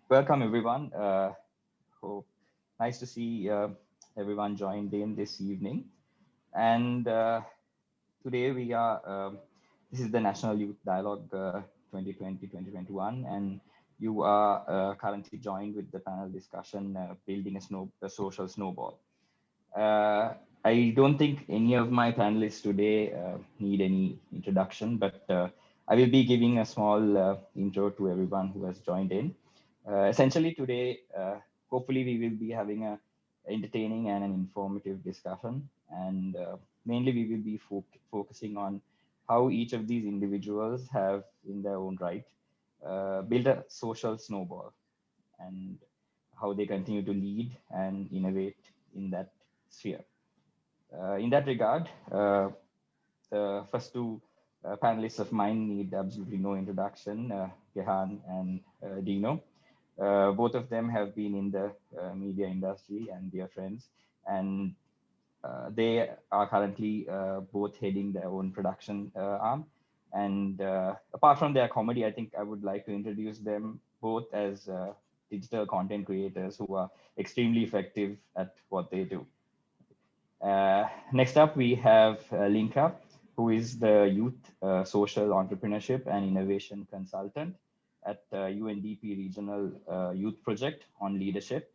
Welcome, everyone. Hope nice to see everyone joined in this evening. And today we are, this is the National Youth Dialogue 2020-2021, and you are currently joined with the panel discussion, Building a Social Snowball. Uh, I don't think any of my panelists today need any introduction, but I will be giving a small intro to everyone who has joined in. Essentially today, hopefully we will be having a entertaining and an informative discussion, and mainly we will be focusing on how each of these individuals have in their own right built a social snowball, and how they continue to lead and innovate in that sphere. In that regard, the first two panelists of mine need absolutely no introduction, Gehan and Dino. Both of them have been in the media industry and dear friends, and they are currently both heading their own production arm. And apart from their comedy, I think I would like to introduce them both as digital content creators who are extremely effective at what they do. Next up, we have Linka, who is the Youth Social Entrepreneurship and Innovation Consultant at UNDP Regional Youth Project on Leadership,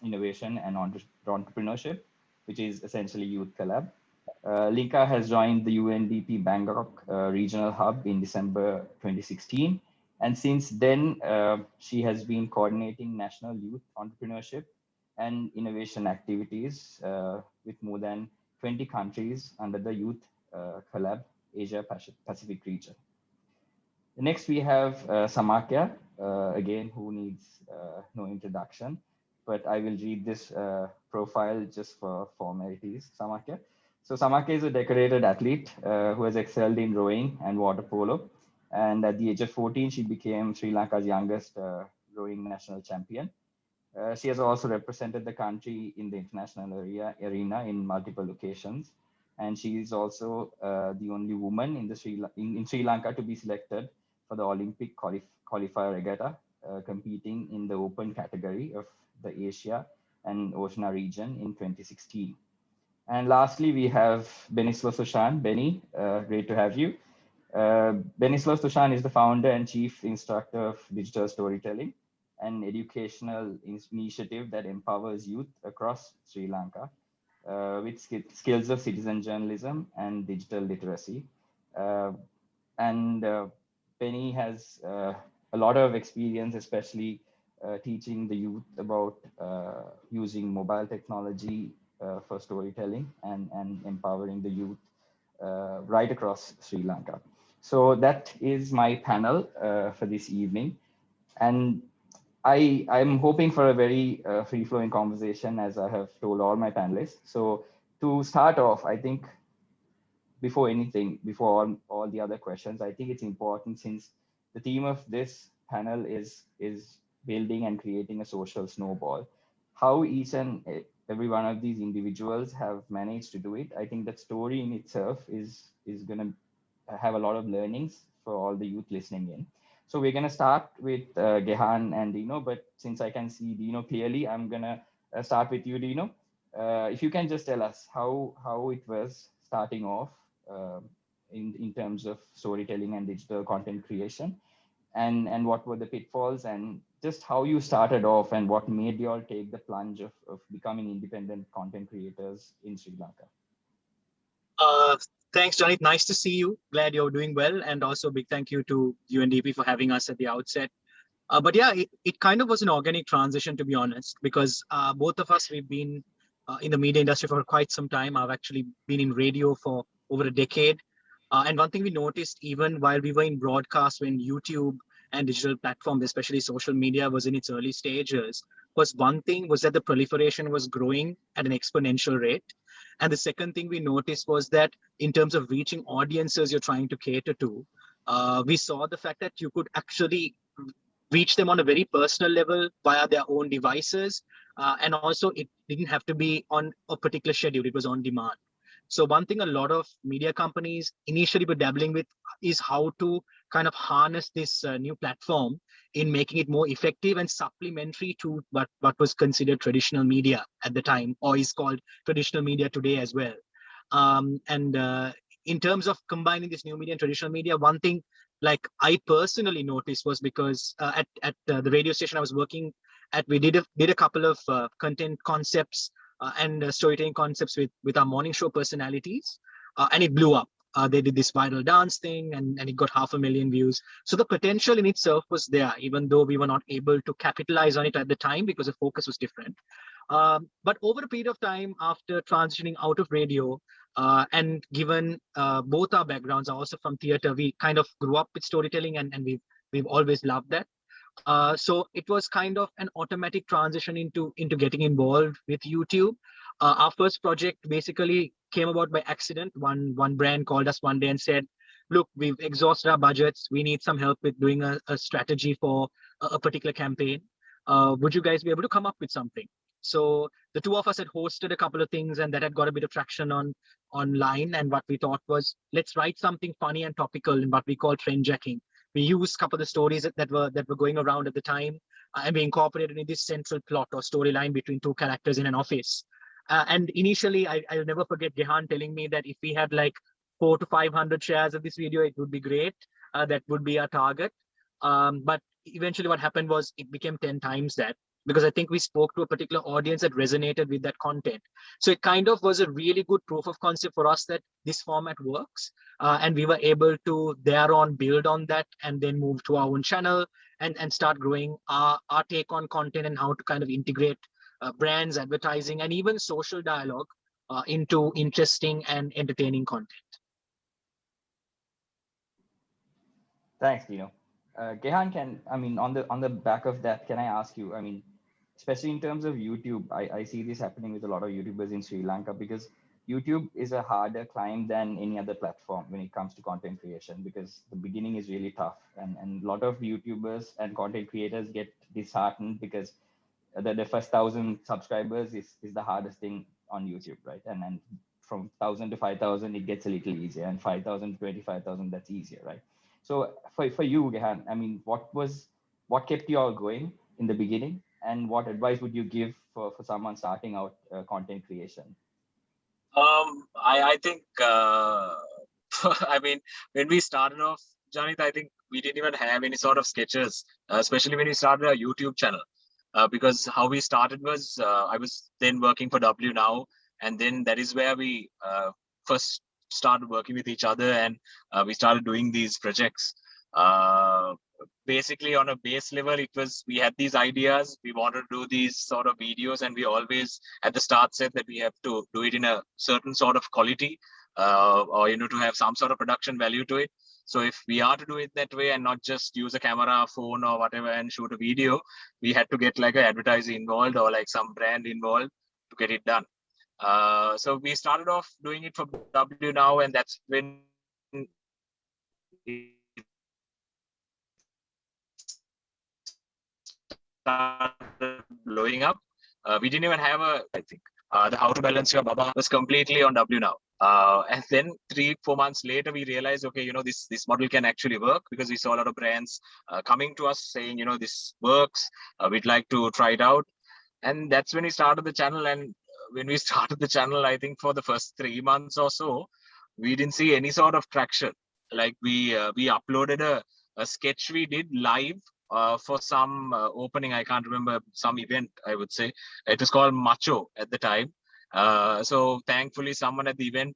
Innovation, and Entrepreneurship, which is essentially Youth Collab. Linka has joined the UNDP Bangkok Regional Hub in December 2016. And since then, she has been coordinating national youth entrepreneurship and innovation activities with more than 20 countries under the Youth Collab Asia Pacific region. Next, we have Samakya, again, who needs no introduction, but I will read this profile just for formalities. Samakya. So Samakya is a decorated athlete who has excelled in rowing and water polo. And at the age of 14, she became Sri Lanka's youngest rowing national champion. She has also represented the country in the international arena in multiple locations. And she is also the only woman in Sri Lanka to be selected for the Olympic qualifier regatta, competing in the open category of the Asia and Oceania region in 2016. And lastly, we have Benislo Sushan. Benny, great to have you. Benislo Sushan is the founder and chief instructor of digital storytelling, an educational initiative that empowers youth across Sri Lanka with skills of citizen journalism and digital literacy. Uh, and Penny has a lot of experience, especially teaching the youth about using mobile technology for storytelling and empowering the youth right across Sri Lanka. So that is my panel for this evening. And I'm hoping for a very free-flowing conversation, as I have told all my panelists. So to start off, I think before anything, before all the other questions, I think it's important, since the theme of this panel is building and creating a social snowball, how each and every one of these individuals have managed to do it. I think that story in itself is going to have a lot of learnings for all the youth listening in. So we're going to start with Gehan and Dino, but since I can see Dino clearly, I'm going to start with you, Dino. If you can just tell us how it was starting off uh, in terms of storytelling and digital content creation, and what were the pitfalls, and just how you started off and what made you all take the plunge of becoming independent content creators in Sri Lanka. Uh, Thanks, Johnny. Nice to see you. Glad you're doing well. And also big thank you to UNDP for having us at the outset. But yeah, it kind of was an organic transition, to be honest, because both of us, we've been in the media industry for quite some time. I've actually been in radio for over a decade. And one thing we noticed, even while we were in broadcast, when YouTube and digital platforms, especially social media, was in its early stages, was one thing was that the proliferation was growing at an exponential rate. And the second thing we noticed was that in terms of reaching audiences you're trying to cater to, we saw the fact that you could actually reach them on a very personal level via their own devices. And also it didn't have to be on a particular schedule, it was on demand. So one thing a lot of media companies initially were dabbling with is how to kind of harness this new platform in making it more effective and supplementary to what was considered traditional media at the time, or is called traditional media today as well. And in terms of combining this new media and traditional media, one thing like I personally noticed was because at the radio station I was working at, we did a couple of content concepts and storytelling concepts with our morning show personalities, and it blew up. They did this viral dance thing, and it got 500,000 views. So the potential in itself was there, even though we were not able to capitalize on it at the time because the focus was different. But over a period of time, after transitioning out of radio, and given both our backgrounds are also from theater, we kind of grew up with storytelling, and we've always loved that. So it was kind of an automatic transition into getting involved with YouTube. Our first project basically came about by accident. One brand called us one day and said, "Look, we've exhausted our budgets. We need some help with doing a strategy for a particular campaign. Would you guys be able to come up with something?" So the two of us had hosted a couple of things, and that had got a bit of traction online. And what we thought was, let's write something funny and topical in what we call trend jacking. We used a couple of the stories that were going around at the time, and we incorporated in this central plot or storyline between two characters in an office. And initially, I'll never forget Gehan telling me that if we had like 400 to 500 shares of this video, it would be great. That would be our target. But eventually, what happened was it became 10 times that, because I think we spoke to a particular audience that resonated with that content. So it kind of was a really good proof of concept for us that this format works. And we were able to thereon build on that and then move to our own channel and start growing our take on content and how to kind of integrate brands, advertising, and even social dialogue into interesting and entertaining content. Thanks, Dino. Gehan, on the back of that, can I ask you, especially in terms of YouTube, I see this happening with a lot of YouTubers in Sri Lanka, because YouTube is a harder climb than any other platform when it comes to content creation, because the beginning is really tough, and a lot of YouTubers and content creators get disheartened because the first 1,000 subscribers is the hardest thing on YouTube, right? And then from 1,000 to 5,000, it gets a little easier, and 5,000 to 25,000, that's easier, right? So for you, Gehan, what kept you all going in the beginning, and what advice would you give for someone starting out content creation? I think, I mean, when we started off, Janit, I think we didn't even have any sort of sketches, especially when we started our YouTube channel. Because how we started was, I was then working for W Now, and then that is where we first started working with each other, and we started doing these projects. Basically, on a base level, it was, we had these ideas, we wanted to do these sort of videos, and we always at the start said that we have to do it in a certain sort of quality, or to have some sort of production value to it. So if we are to do it that way and not just use a camera, phone, or whatever and shoot a video, we had to get like an advertiser involved or like some brand involved to get it done. So we started off doing it for W Now, and that's when it started blowing up. We didn't even have I think, the How to Balance Your Baba was completely on W Now. And then 3-4 months later, we realized, okay, this model can actually work, because we saw a lot of brands coming to us saying, this works. We'd like to try it out. And that's when we started the channel. And when we started the channel, I think for the first 3 months or so, we didn't see any sort of traction. Like we uploaded a sketch we did live for some opening. I can't remember, some event, I would say. It was called Macho at the time. So thankfully, someone at the event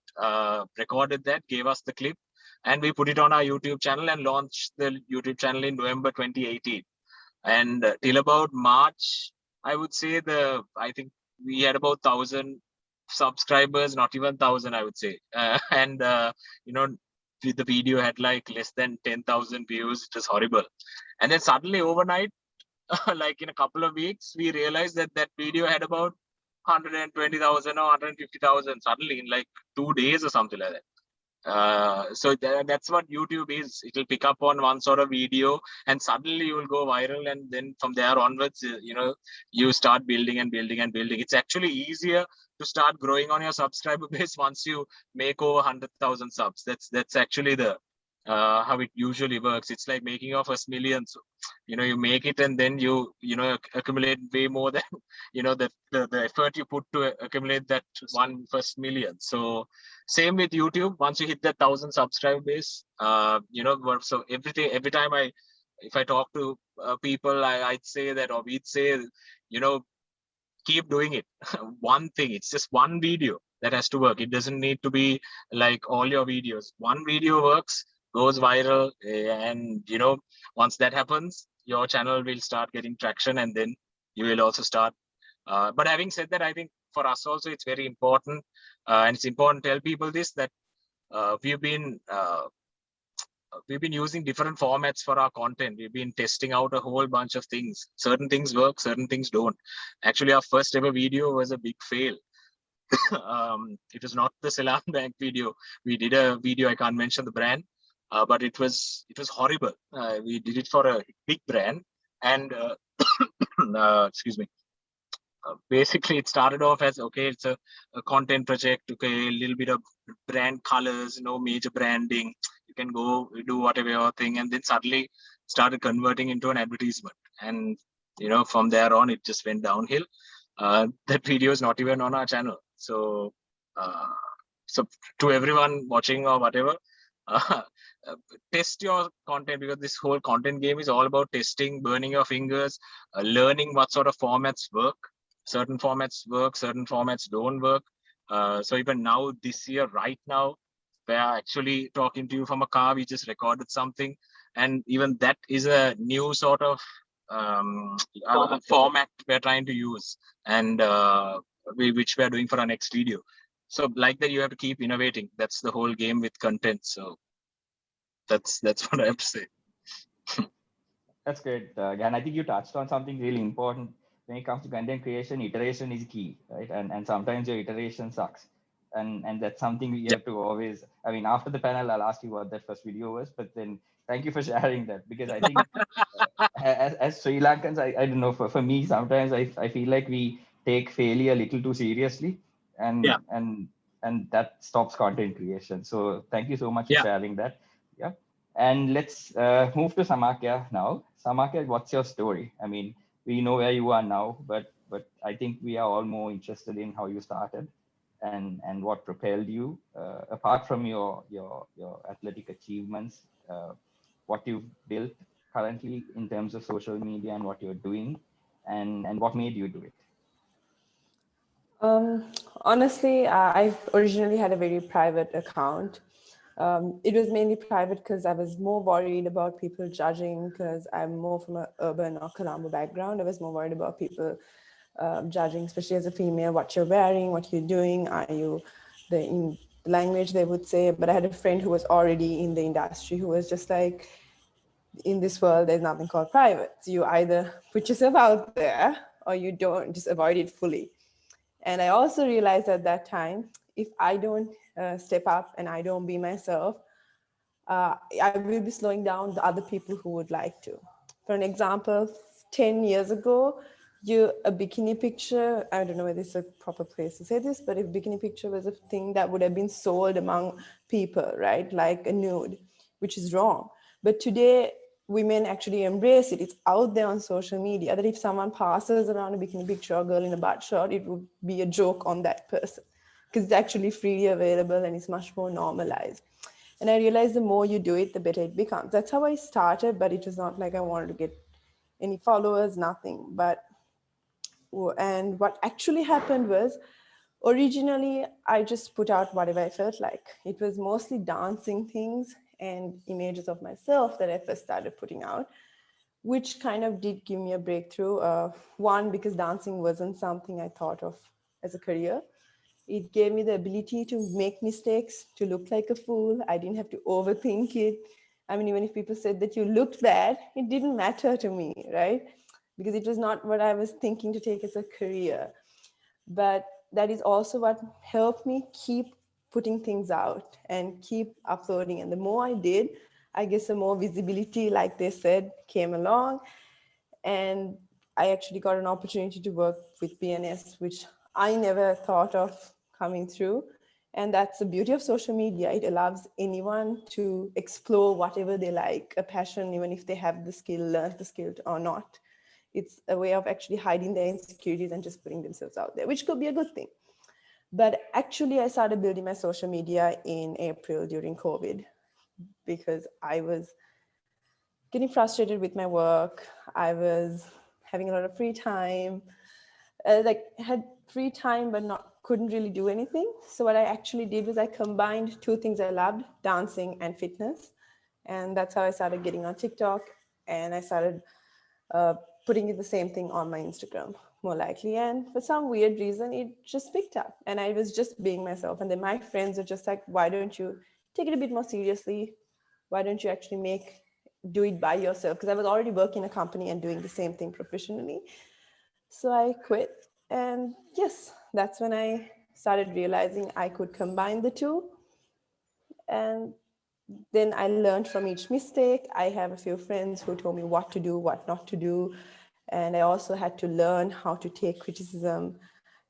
recorded that, gave us the clip, and we put it on our YouTube channel and launched the YouTube channel in November 2018. And till about March, I would say I think we had about 1,000 subscribers, not even 1,000, I would say. And the video had like less than 10,000 views. It was horrible. And then suddenly overnight, like in a couple of weeks, we realized that video had about 120,000 or 150,000 suddenly in like 2 days or something like that. So that's what YouTube is. It'll pick up on one sort of video and suddenly you will go viral, and then from there onwards, you start building and building and building. It's actually easier to start growing on your subscriber base once you make over 100,000 subs. That's actually the how it usually works. It's like making your first million. So, you make it and then you accumulate way more than the effort you put to accumulate that one first million. So same with YouTube. Once you hit that 1,000 subscriber base, so every time if I talk to people, I'd say that, or we'd say, keep doing it. One thing, it's just one video that has to work. It doesn't need to be like all your videos. One video works, goes viral, and once that happens, your channel will start getting traction, and then you will also start. But having said that, I think for us also it's very important, and it's important to tell people this, that we've been using different formats for our content. We've been testing out a whole bunch of things. Certain things work, certain things don't. Actually, our first ever video was a big fail. It was not the Salam Bank video. We did a video, I can't mention the brand, but it was horrible. We did it for a big brand, and excuse me. Basically, it started off as, okay, it's a content project, okay, a little bit of brand colors, major branding. You can go do whatever your thing, and then suddenly started converting into an advertisement. And from there on, it just went downhill. That video is not even on our channel. So, so to everyone watching or whatever, test your content, because this whole content game is all about testing, burning your fingers, learning what sort of formats work. Certain formats work, certain formats don't work. So even now, this year, right now, we're actually talking to you from a car. We just recorded something, and even that is a new sort of format we're trying to use, and which we're doing for our next video. So like that, you have to keep innovating. That's the whole game with content. So that's what I have to say. That's great. And I think you touched on something really important. When it comes to content creation, iteration is key, right? And sometimes your iteration sucks. And that's something you have to always, I mean, after the panel, I'll ask you what that first video was, but then thank you for sharing that, because I think as Sri Lankans, I don't know, for me, sometimes I feel like we take failure a little too seriously, and that stops content creation. So thank you so much for sharing that. Yeah. And let's move to Samakya now. Samakya, what's your story? I mean, we know where you are now, but I think we are all more interested in how you started and what propelled you, apart from your athletic achievements, what you've built currently in terms of social media and what you're doing, and what made you do it. Honestly, I originally had a very private account. It was mainly private because I was more worried about people judging, because I'm more from an urban or Colombo background. I was more worried about people judging, especially as a female, what you're wearing, what you're doing, are you in the language they would say. But I had a friend who was already in the industry who was just like, in this world, there's nothing called private. So you either put yourself out there or you don't, just avoid it fully. And I also realized at that time, if I don't step up and I don't be myself, I will be slowing down the other people who would like to. For an example, 10 years ago, a bikini picture, I don't know whether it's a proper place to say this, but if bikini picture was a thing that would have been sold among people, right? Like a nude, which is wrong. But today, women actually embrace it. It's out there on social media that if someone passes around a bikini picture or girl in a butt shot, it would be a joke on that person, because it's actually freely available and it's much more normalized. And I realized the more you do it, the better it becomes. That's how I started, but it was not like I wanted to get any followers, nothing. And what actually happened was, originally, I just put out whatever I felt like. It was mostly dancing things and images of myself that I first started putting out, which kind of did give me a breakthrough. One, because dancing wasn't something I thought of as a career. It gave me the ability to make mistakes, to look like a fool. I didn't have to overthink it. I mean, even if people said that you looked bad, it didn't matter to me, right? Because it was not what I was thinking to take as a career. But that is also what helped me keep putting things out and keep uploading. And the more I did, I guess the more visibility, like they said, came along. And I actually got an opportunity to work with BNS, which I never thought of coming through. And that's the beauty of social media. It allows anyone to explore whatever they like, a passion, even if they have the skill, learn the skill or not. It's a way of actually hiding their insecurities and just putting themselves out there, which could be a good thing. But actually, I started building my social media in April during COVID because I was getting frustrated with my work. I was having a lot of free time, had free time, but couldn't really do anything. So what I actually did was I combined two things I loved, dancing and fitness. And that's how I started getting on TikTok. And I started putting the same thing on my Instagram, more likely. And for some weird reason, it just picked up. And I was just being myself. And then my friends are just like, why don't you take it a bit more seriously? Why don't you actually do it by yourself? Because I was already working in a company and doing the same thing professionally. So I quit. And yes, that's when I started realizing I could combine the two. And then I learned from each mistake. I have a few friends who told me what to do, what not to do. And I also had to learn how to take criticism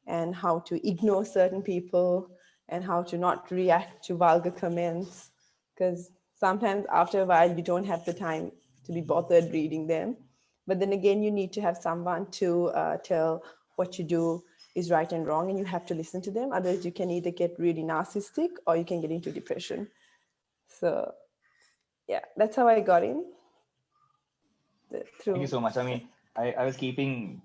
and how to ignore certain people and how to not react to vulgar comments. Because sometimes after a while, you don't have the time to be bothered reading them. But then again, you need to have someone to tell what you do is right and wrong, and you have to listen to them. Otherwise, you can either get really narcissistic or you can get into depression. So yeah, that's how I got in. Thank you so much. I mean, I was keeping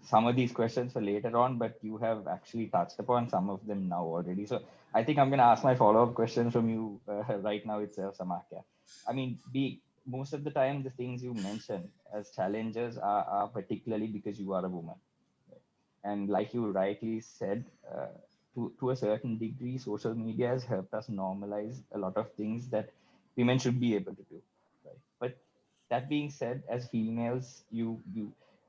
some of these questions for later on, but you have actually touched upon some of them now already. So I think I'm going to ask my follow-up questions from you right now itself, Samakya. I mean, most of the time, the things you mention as challenges are particularly because you are a woman. And like you rightly said, to a certain degree, social media has helped us normalize a lot of things that women should be able to do. Right? But that being said, as females, you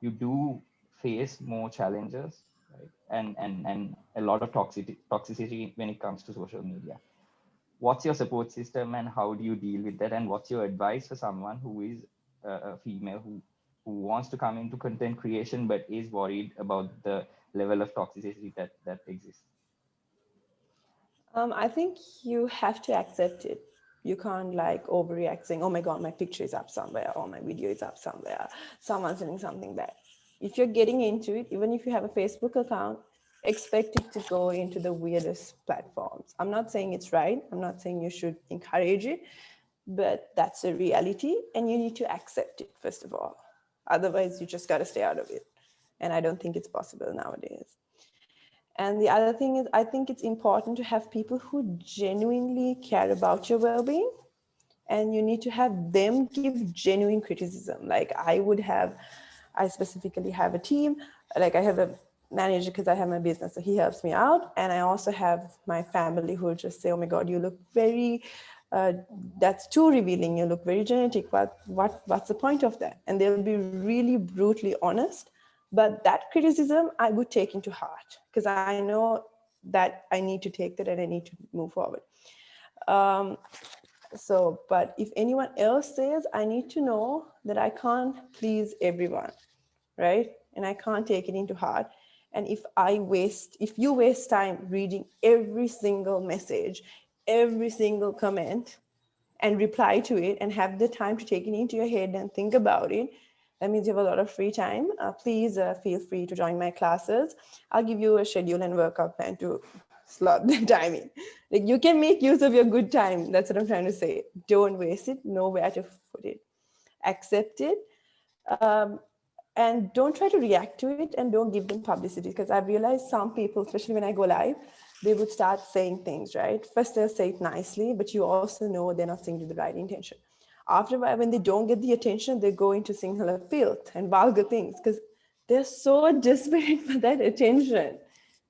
do face more challenges, right? And a lot of toxicity when it comes to social media. What's your support system and how do you deal with that? And what's your advice for someone who is a female who wants to come into content creation but is worried about the level of toxicity that exists? I think you have to accept it. You can't like overreact saying, oh my God, my picture is up somewhere or my video is up somewhere. Someone's saying something bad. If you're getting into it, even if you have a Facebook account, expect it to go into the weirdest platforms. I'm not saying it's right. I'm not saying you should encourage it, but that's a reality and you need to accept it, first of all. Otherwise, you just got to stay out of it. And I don't think it's possible nowadays. And the other thing is, I think it's important to have people who genuinely care about your well-being, and you need to have them give genuine criticism. Like I specifically have a team, like I have a manager because I have my business, so he helps me out. And I also have my family who will just say, oh my God, you look very, that's too revealing. You look very genetic. What's the point of that? And they'll be really brutally honest. But that criticism I would take into heart because I know that I need to take that and I need to move forward. But if anyone else says, I need to know that I can't please everyone, right? And I can't take it into heart. And if you waste time reading every single message, every single comment, and reply to it and have the time to take it into your head and think about it, that means you have a lot of free time. Please feel free to join my classes. I'll give you a schedule and workout plan to slot the time in. Like you can make use of your good time. That's what I'm trying to say. Don't waste it. Know where to put it. Accept it. And don't try to react to it and don't give them publicity, because I've realized some people, especially when I go live, they would start saying things, right? First they'll say it nicely, but you also know they're not saying it with the right intention. After a while, when they don't get the attention, they go into saying hello filth and vulgar things because they're so desperate for that attention,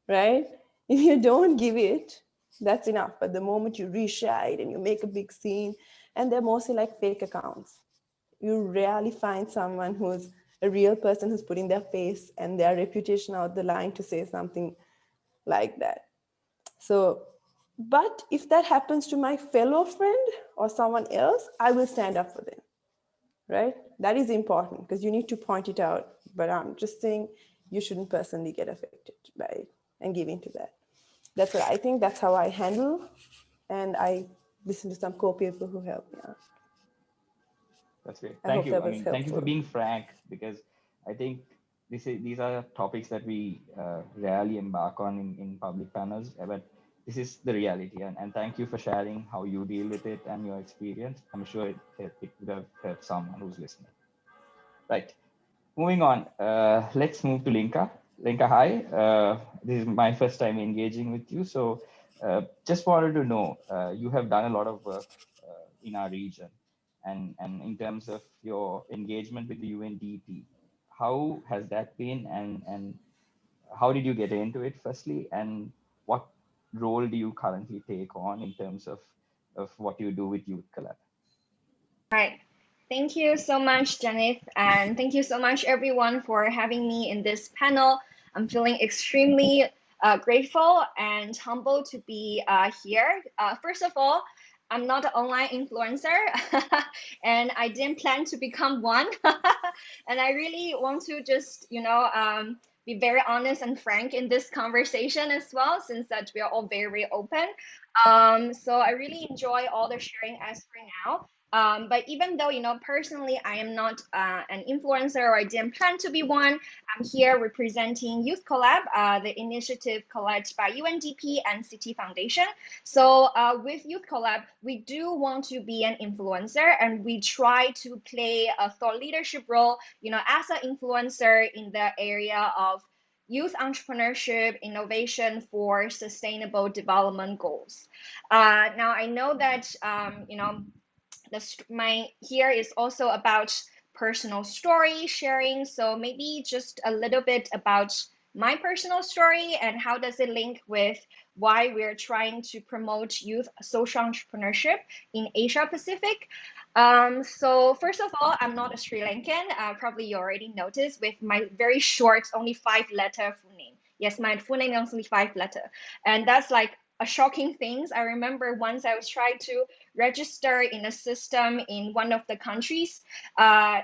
right? If you don't give it, that's enough. But the moment you reshare it and you make a big scene, and they're mostly like fake accounts, you rarely find someone who's a real person who's putting their face and their reputation out the line to say something like that. So But if that happens to my fellow friend or someone else, I will stand up for them, right? That is important because you need to point it out. But I'm just saying you shouldn't personally get affected by it and give in to that. That's what I think. That's how I handle. And I listen to some co-people who help me out. That's great. I Thank hope you. that I was mean, thank you for helpful. being frank, because I think these are topics that we rarely embark on in public panels, but this is the reality. And thank you for sharing how you deal with it and your experience. I'm sure it would have helped someone who's listening. Right. Moving on, let's move to Linka. Linka, hi. This is my first time engaging with you. So just wanted to know, you have done a lot of work in our region. And in terms of your engagement with the UNDP, how has that been, and how did you get into it firstly, and what role do you currently take on in terms of what you do with Youth Collab? Right. Thank you so much, Janith, and thank you so much, everyone, for having me in this panel. I'm feeling extremely grateful and humbled to be here. First of all, I'm not an online influencer, and I didn't plan to become one. And I really want to just, be very honest and frank in this conversation as well, since that we are all very open. So I really enjoy all the sharing as for now. But even though, personally, I am not an influencer, or I didn't plan to be one, I'm here representing Youth Collab, the initiative collected by UNDP and City Foundation. So with Youth Collab, we do want to be an influencer, and we try to play a thought leadership role, as an influencer in the area of youth entrepreneurship, innovation for sustainable development goals. Now, I know that, my here is also about personal story sharing. So maybe just a little bit about my personal story and how does it link with why we're trying to promote youth social entrepreneurship in Asia Pacific. So first of all, I'm not a Sri Lankan. Probably you already noticed with my very short, only 5-letter full name. Yes, my full name is only 5-letter, and that's like a shocking thing. I remember once I was trying to register in a system in one of the countries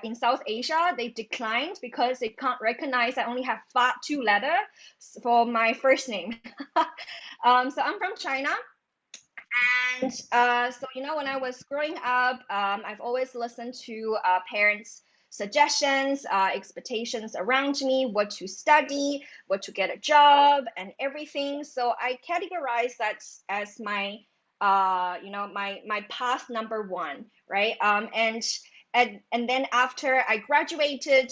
in South Asia. They declined because they can't recognize I only have 2 letters for my first name. So I'm from China. And so, when I was growing up, I've always listened to parents' suggestions, expectations around me, what to study, what to get a job, and everything. So I categorize that as my, my path number one, right? And then after I graduated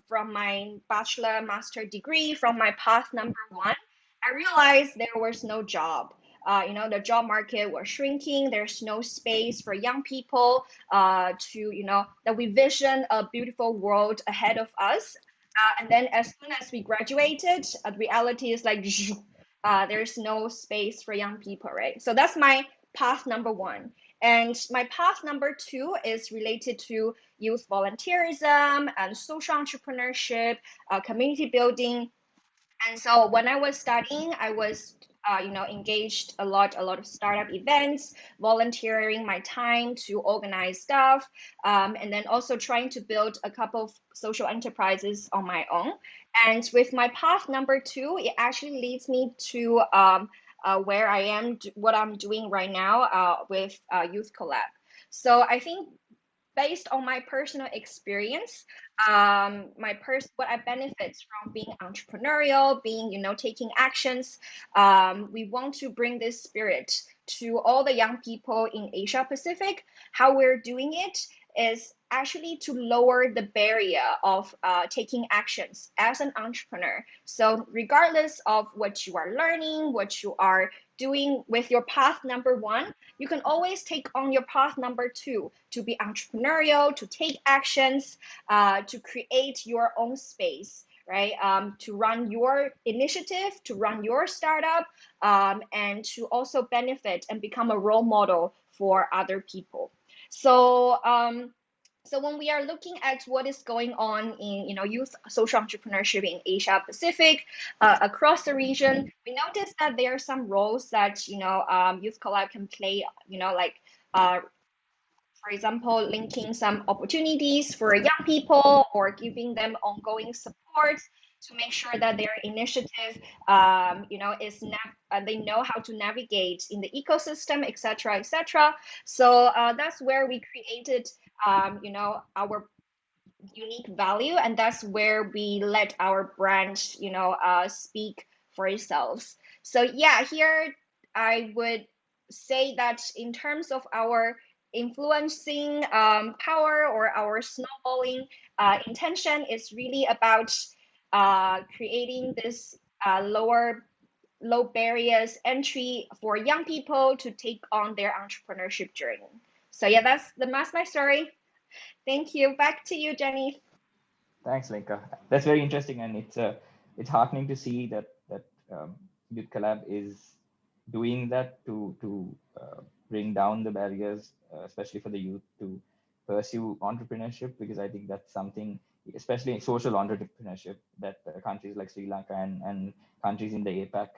from my master degree from my path number one, I realized there was no job. The job market was shrinking. There's no space for young people that we vision a beautiful world ahead of us. And then as soon as we graduated, the reality is like, there's no space for young people, right? So that's my path number one. And my path number two is related to youth volunteerism and social entrepreneurship, community building. And so when I was studying, I was, engaged a lot of startup events, volunteering my time to organize stuff, and then also trying to build a couple of social enterprises on my own. And with my path number two, it actually leads me to where I am, what I'm doing right now with Youth Collab. So I think based on my personal experience, what I benefit from being entrepreneurial, being taking actions. We want to bring this spirit to all the young people in Asia Pacific. How we're doing it is actually to lower the barrier of taking actions as an entrepreneur. So regardless of what you are learning, what you are doing with your path number one, you can always take on your path number two to be entrepreneurial, to take actions, to create your own space, right? To run your initiative, to run your startup, and to also benefit and become a role model for other people. So So when we are looking at what is going on in youth social entrepreneurship in Asia Pacific, across the region, we notice that there are some roles that Youth Collab can play. Like for example, linking some opportunities for young people or giving them ongoing support to make sure that their initiative, they know how to navigate in the ecosystem, etc., etc. So that's where we created, our unique value, and that's where we let our brand, speak for itself. So yeah, here I would say that in terms of our influencing power or our snowballing intention is really about creating this low barriers entry for young people to take on their entrepreneurship journey. So yeah, that's my story. Thank you. Back to you, Jenny. Thanks, Linka. That's very interesting, and it's heartening to see that Youth Collab is doing that to bring down the barriers, especially for the youth to pursue entrepreneurship, because I think that's something, especially in social entrepreneurship, that countries like Sri Lanka and countries in the APAC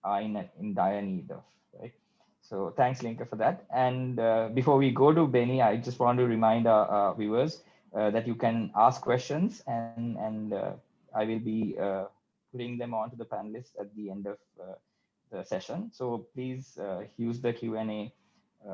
are in dire need of, right? So thanks, Linka, for that. And before we go to Benny, I just want to remind our viewers that you can ask questions, and I will be putting them on to the panelists at the end of the session. So please use the Q&A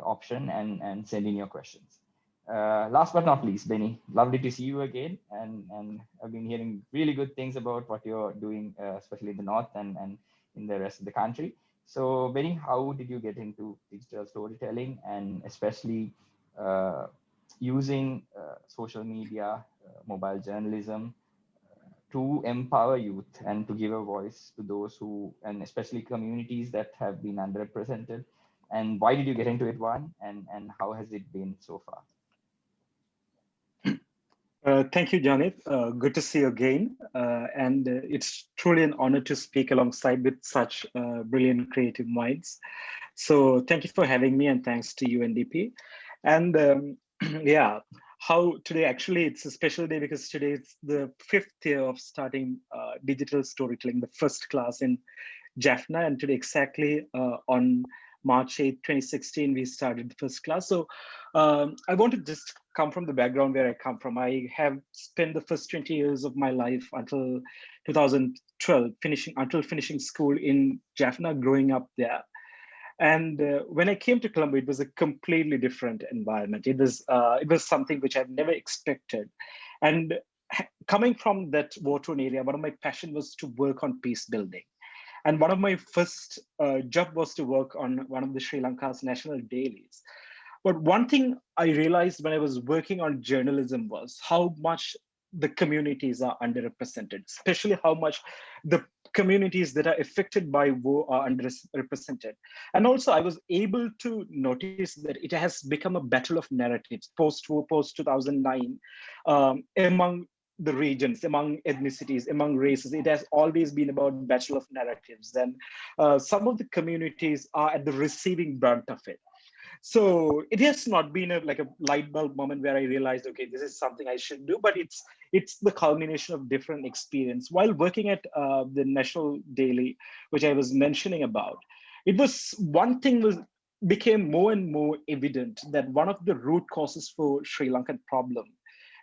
option and send in your questions. Last but not least, Benny, lovely to see you again. And I've been hearing really good things about what you're doing, especially in the North and in the rest of the country. So Benny, how did you get into digital storytelling, and especially using social media, mobile journalism to empower youth and to give a voice to those who, and especially communities that have been underrepresented? And why did you get into it, one, and how has it been so far? Thank you, Janit. Good to see you again. And it's truly an honor to speak alongside with such brilliant creative minds. So thank you for having me, and thanks to UNDP. And yeah, how today, actually, it's a special day because today it's the 5th year of starting digital storytelling, the first class in Jaffna. And today exactly on March 8th, 2016, we started the first class. So I want to just come from the background where I come from. I have spent the first 20 years of my life until 2012, finishing school in Jaffna, growing up there. And when I came to Colombo, it was a completely different environment. It was something which I've never expected. And coming from that war-torn area, one of my passion was to work on peace building. And one of my first job was to work on one of the Sri Lanka's national dailies. But one thing I realized when I was working on journalism was how much the communities are underrepresented, especially how much the communities that are affected by war are underrepresented. And also I was able to notice that it has become a battle of narratives post-war, post-2009, among the regions, among ethnicities, among races. It has always been about battle of narratives. And some of the communities are at the receiving brunt of it. So it has not been like a light bulb moment where I realized, okay, this is something I should do, but it's the culmination of different experience. While working at the National Daily, which I was mentioning about, it was one thing became more and more evident that one of the root causes for Sri Lankan problem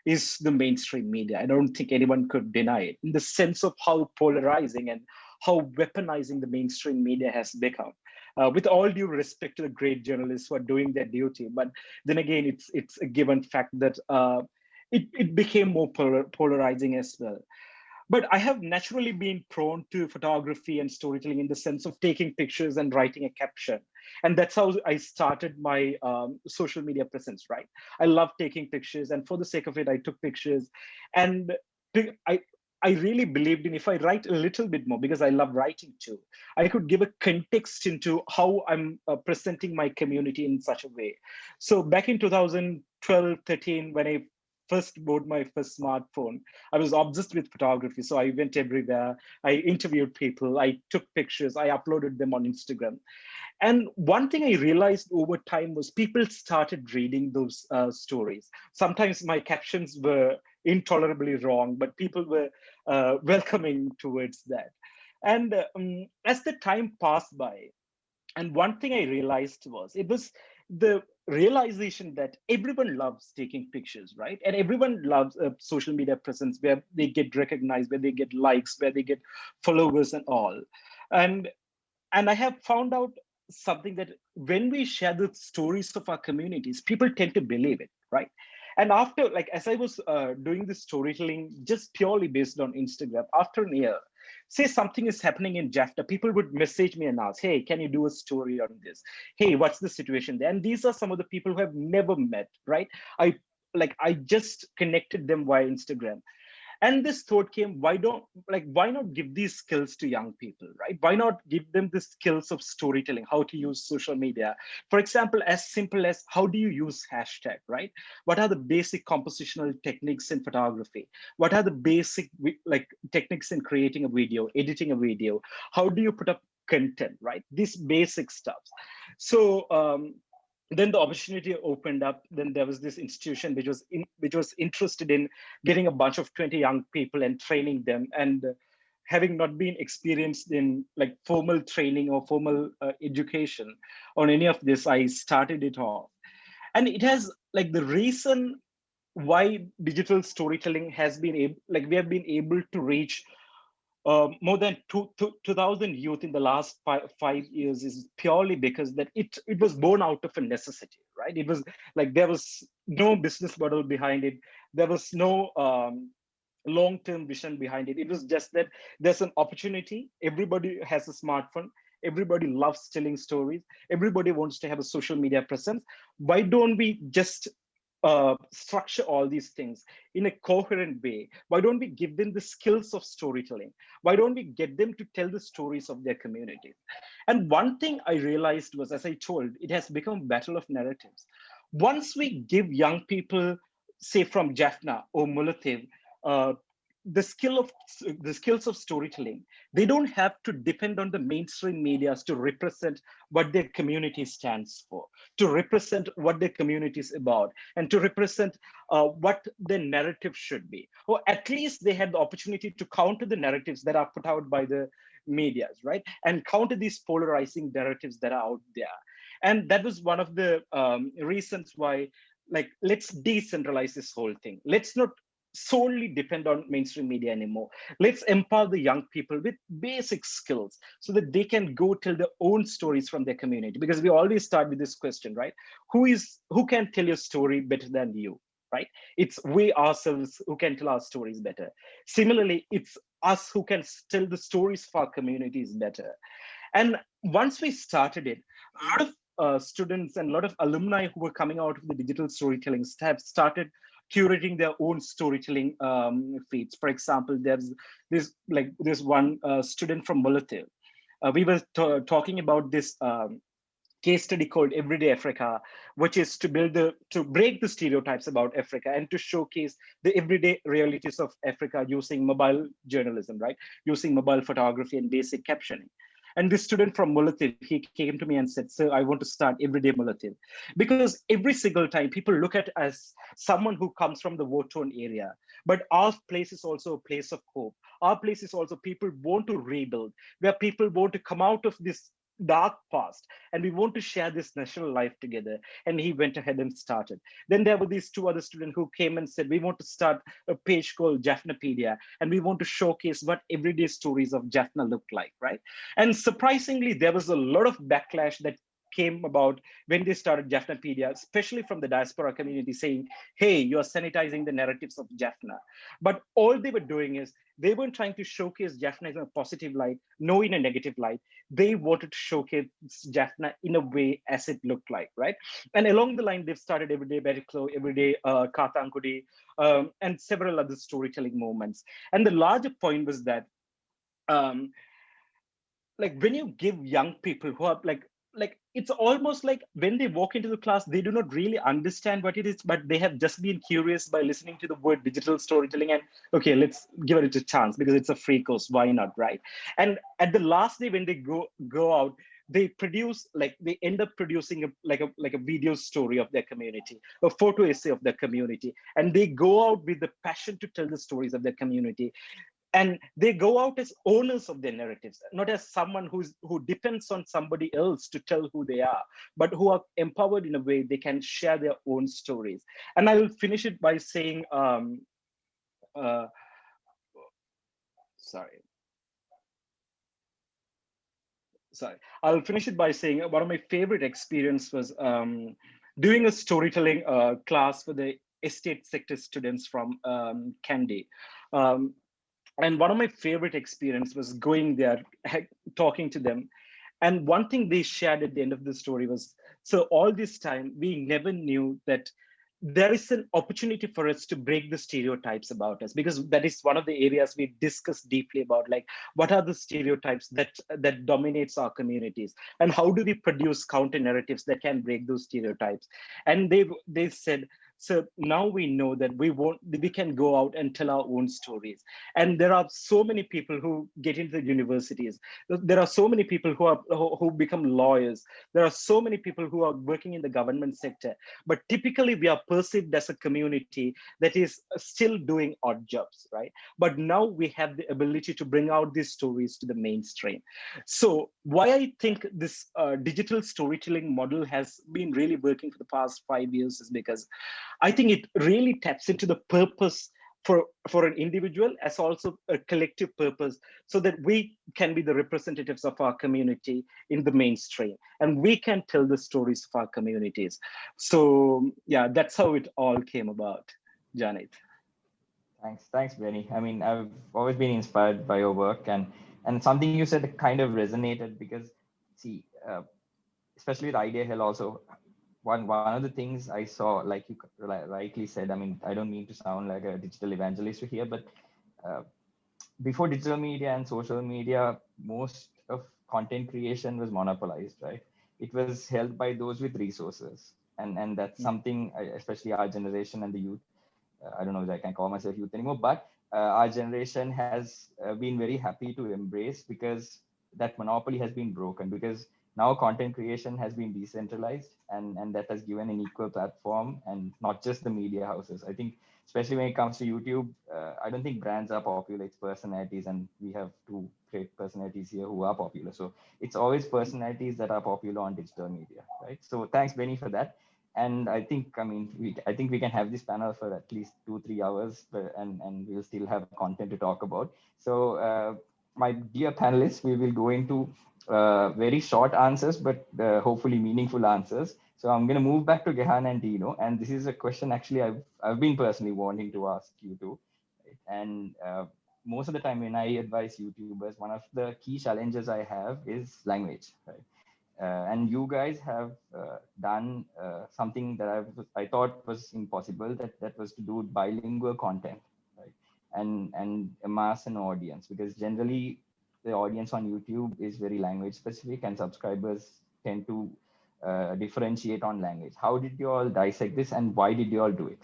is the mainstream media. I don't think anyone could deny it, in the sense of how polarizing and how weaponizing the mainstream media has become. With all due respect to the great journalists who are doing their duty, but then again, it's a given fact that it became more polarizing as well. But I have naturally been prone to photography and storytelling in the sense of taking pictures and writing a caption. And that's how I started my social media presence, right? I love taking pictures, and for the sake of it, I took pictures. And I really believed in, if I write a little bit more, because I love writing too, I could give a context into how I'm presenting my community in such a way. So back in 2012, 13, when I first bought my first smartphone, I was obsessed with photography. So I went everywhere. I interviewed people. I took pictures. I uploaded them on Instagram. And one thing I realized over time was people started reading those stories. Sometimes my captions were intolerably wrong, but people were welcoming towards that. And as the time passed by, and one thing I realized was it was the realization that everyone loves taking pictures, right? And everyone loves a social media presence where they get recognized, where they get likes, where they get followers and all. And and I have found out something that when we share the stories of our communities, people tend to believe it, right? And after, like, as I was doing this storytelling just purely based on Instagram, after a year, say something is happening in Jaffna, people would message me and ask, hey, can you do a story on this? Hey, what's the situation there? And these are some of the people who have never met, right? I just connected them via Instagram. And this thought came, why not give these skills to young people, right? Why not give them the skills of storytelling, how to use social media? For example, as simple as how do you use hashtag, right? What are the basic compositional techniques in photography? What are the basic techniques in creating a video, editing a video? How do you put up content, right? These basic stuff. So then the opportunity opened up. Then there was this institution which was interested in getting a bunch of 20 young people and training them. And having not been experienced in like formal training or formal education on any of this, I started it off. And it has like the reason why digital storytelling has been able, like we have been able to reach more than 2,000 youth in the last 5 years is purely because that it was born out of a necessity, right? It was like there was no business model behind it. There was no long-term vision behind it. It was just that there's an opportunity. Everybody has a smartphone. Everybody loves telling stories. Everybody wants to have a social media presence. Why don't we just structure all these things in a coherent way? Why don't we give them the skills of storytelling? Why don't we get them to tell the stories of their communities? And one thing I realized was, as I told, it has become a battle of narratives. Once we give young people, say from Jaffna or Mullativ, uh, the skills of storytelling, they don't have to depend on the mainstream medias to represent what their community stands for, to represent what their community is about, and to represent what the narrative should be. Or at least they had the opportunity to counter the narratives that are put out by the medias, right? And counter these polarizing narratives that are out there. And that was one of the reasons why, like, let's decentralize this whole thing. Let's not solely depend on mainstream media anymore. Let's empower the young people with basic skills so that they can go tell their own stories from their community. Because we always start with this question, right? Who can tell your story better than you, right? It's we ourselves who can tell our stories better. Similarly, it's us who can tell the stories for our communities better. And once we started it, a lot of students and a lot of alumni who were coming out of the digital storytelling have started curating their own storytelling feeds. For example, there's one student from Mullativ. We were talking about this case study called Everyday Africa, which is to break the stereotypes about Africa and to showcase the everyday realities of Africa using mobile journalism, right? Using mobile photography and basic captioning. And this student from Mullativ, he came to me and said, sir, I want to start Everyday Mullativ. Because every single time people look at as someone who comes from the war-torn area, but our place is also a place of hope. Our place is also people want to rebuild, where people want to come out of this dark past and we want to share this national life together. And he went ahead and started. Then there were these two other students who came and said, we want to start a page called Jaffnapedia and we want to showcase what everyday stories of Jaffna look like, right? And surprisingly, there was a lot of backlash that came about when they started Jaffnapedia, especially from the diaspora community, saying, hey, you're sanitizing the narratives of Jaffna. But all they were doing is they weren't trying to showcase Jaffna in a positive light, no in a negative light. They wanted to showcase Jaffna in a way as it looked like, right? And along the line, they've started Everyday Beriklo, Everyday Kathankudi, and several other storytelling moments. And the larger point was that like when you give young people who are like it's almost like when they walk into the class, they do not really understand what it is, but they have just been curious by listening to the word digital storytelling, and okay, let's give it a chance because it's a free course. Why not, right? And at the last day, when they go out, they produce, like, they end up producing a video story of their community, a photo essay of their community, and they go out with the passion to tell the stories of their community. And they go out as owners of their narratives, not as someone who depends on somebody else to tell who they are, but who are empowered in a way they can share their own stories. And I will finish it by saying, uh, sorry. I'll finish it by saying one of my favorite experience was doing a storytelling class for the estate sector students from Kandy. And one of my favorite experience was going there, talking to them. And one thing they shared at the end of the story was, so all this time, we never knew that there is an opportunity for us to break the stereotypes about us, because that is one of the areas we discuss deeply about, like, what are the stereotypes that dominates our communities, and how do we produce counter narratives that can break those stereotypes. And they said, so now we know that we can go out and tell our own stories. And there are so many people who get into the universities. There are so many people who become lawyers. There are so many people who are working in the government sector. But typically we are perceived as a community that is still doing odd jobs, right? But now we have the ability to bring out these stories to the mainstream. So why I think this digital storytelling model has been really working for the past 5 years is because I think it really taps into the purpose for an individual as also a collective purpose, so that we can be the representatives of our community in the mainstream, and we can tell the stories of our communities. So yeah, that's how it all came about, Janet. Thanks, Benny. I mean, I've always been inspired by your work, and something you said kind of resonated because, see, especially with Idea Hill also, one of the things I saw, like you rightly said, I mean, I don't mean to sound like a digital evangelist here, but before digital media and social media, most of content creation was monopolized, right? It was held by those with resources, and that's something, especially our generation and the youth. I don't know if I can call myself youth anymore, but our generation has been very happy to embrace, because that monopoly has been broken, because now content creation has been decentralized, and that has given an equal platform, and not just the media houses. I think, especially when it comes to YouTube, I don't think brands are popular, it's personalities, and we have two great personalities here who are popular. So it's always personalities that are popular on digital media, right? So thanks, Benny, for that. And I think, I mean, I think we can have this panel for at least 2-3 hours, and we'll still have content to talk about. So my dear panelists, we will go into very short answers, but hopefully meaningful answers. So I'm going to move back to Gehan and Dino. And this is a question actually I've been personally wanting to ask you too. Right? And most of the time when I advise YouTubers, one of the key challenges I have is language, right? And you guys have done something that I thought was impossible, that was to do bilingual content, right? And amass an audience, because generally the audience on YouTube is very language specific, and subscribers tend to differentiate on language. How did you all dissect this, and why did you all do it?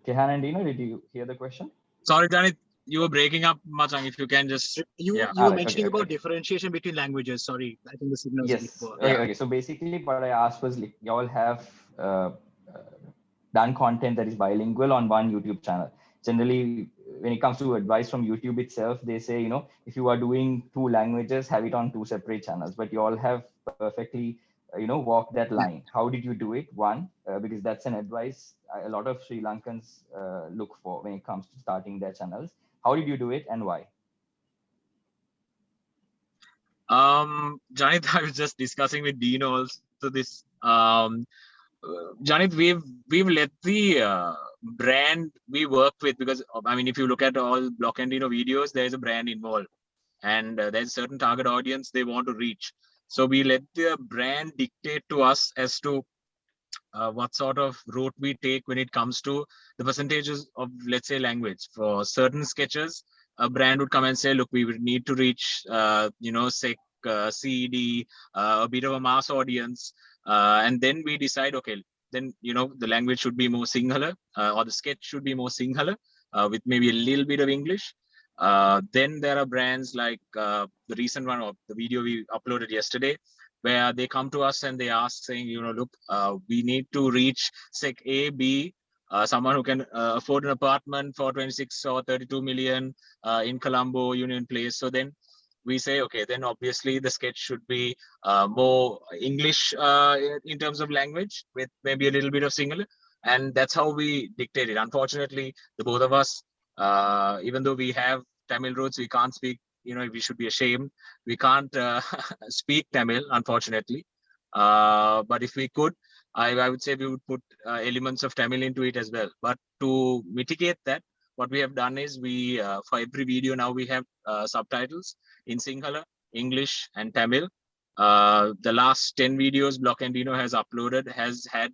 Gehan and Dino, did you hear the question? Sorry, Janet, you were breaking up, Machang. If you can just You yeah. were mentioning about differentiation between languages. Sorry, I think the signal is a bit Yes. poor. Okay. So basically, what I asked was, like, you all have done content that is bilingual on one YouTube channel. Generally, when it comes to advice from YouTube itself, they say, you know, if you are doing 2 languages, have it on 2 separate channels. But you all have perfectly, you know, walked that line. How did you do it? One, because that's an advice a lot of Sri Lankans look for when it comes to starting their channels. How did you do it, and why? Janet, I was just discussing with Dino also this. Janit, we've let the brand we work with, because I mean, if you look at all Block and Dino videos, there's a brand involved, and there's a certain target audience they want to reach. So we let the brand dictate to us as to what sort of route we take when it comes to the percentages of, let's say, language. For certain sketches, a brand would come and say, look, we would need to reach, SEC, CED, a bit of a mass audience. And then we decide, okay, then, the language should be more Sinhala, or the sketch should be more Sinhala, with maybe a little bit of English. Then there are brands like the recent one, or the video we uploaded yesterday, where they come to us and they ask, saying, look, we need to reach sec A, B, someone who can afford an apartment for 26 or 32 million in Colombo, Union Place. So then we say, okay, then obviously the sketch should be more English in terms of language, with maybe a little bit of Sinhala. And that's how we dictate it. Unfortunately, the both of us, even though we have Tamil roots, we can't speak, we should be ashamed. We can't speak Tamil, unfortunately. But if we could, I would say we would put elements of Tamil into it as well. But to mitigate that, what we have done is we, for every video now, we have subtitles in Sinhala, English, and Tamil. The last 10 videos Block and Dino has uploaded has had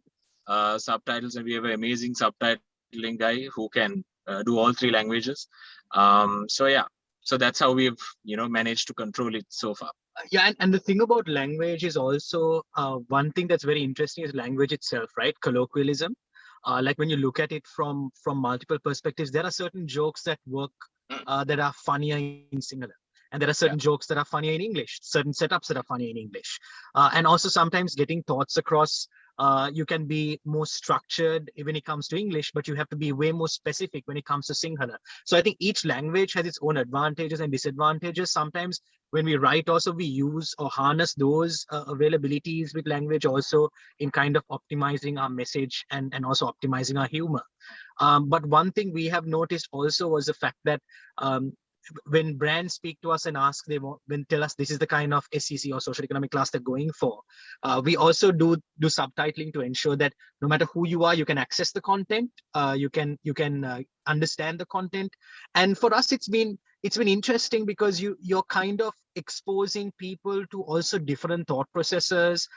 subtitles, and we have an amazing subtitling guy who can do all three languages. So yeah, so that's how we've managed to control it so far. Yeah, and the thing about language is also one thing that's very interesting is language itself, right? Colloquialism. Like when you look at it from multiple perspectives, there are certain jokes that work that are funnier in Sinhala. And there are certain jokes that are funnier in English, certain setups that are funny in English. And also sometimes getting thoughts across, you can be more structured when it comes to English, but you have to be way more specific when it comes to Sinhala. So I think each language has its own advantages and disadvantages. Sometimes when we write also, we use or harness those availabilities with language also in kind of optimizing our message and also optimizing our humor. But one thing we have noticed also was the fact that when brands speak to us and ask, when tell us this is the kind of SEC or social economic class they're going for, we also do subtitling to ensure that no matter who you are, you can access the content, you can understand the content. And for us, it's been interesting because you're kind of exposing people to also different thought processes,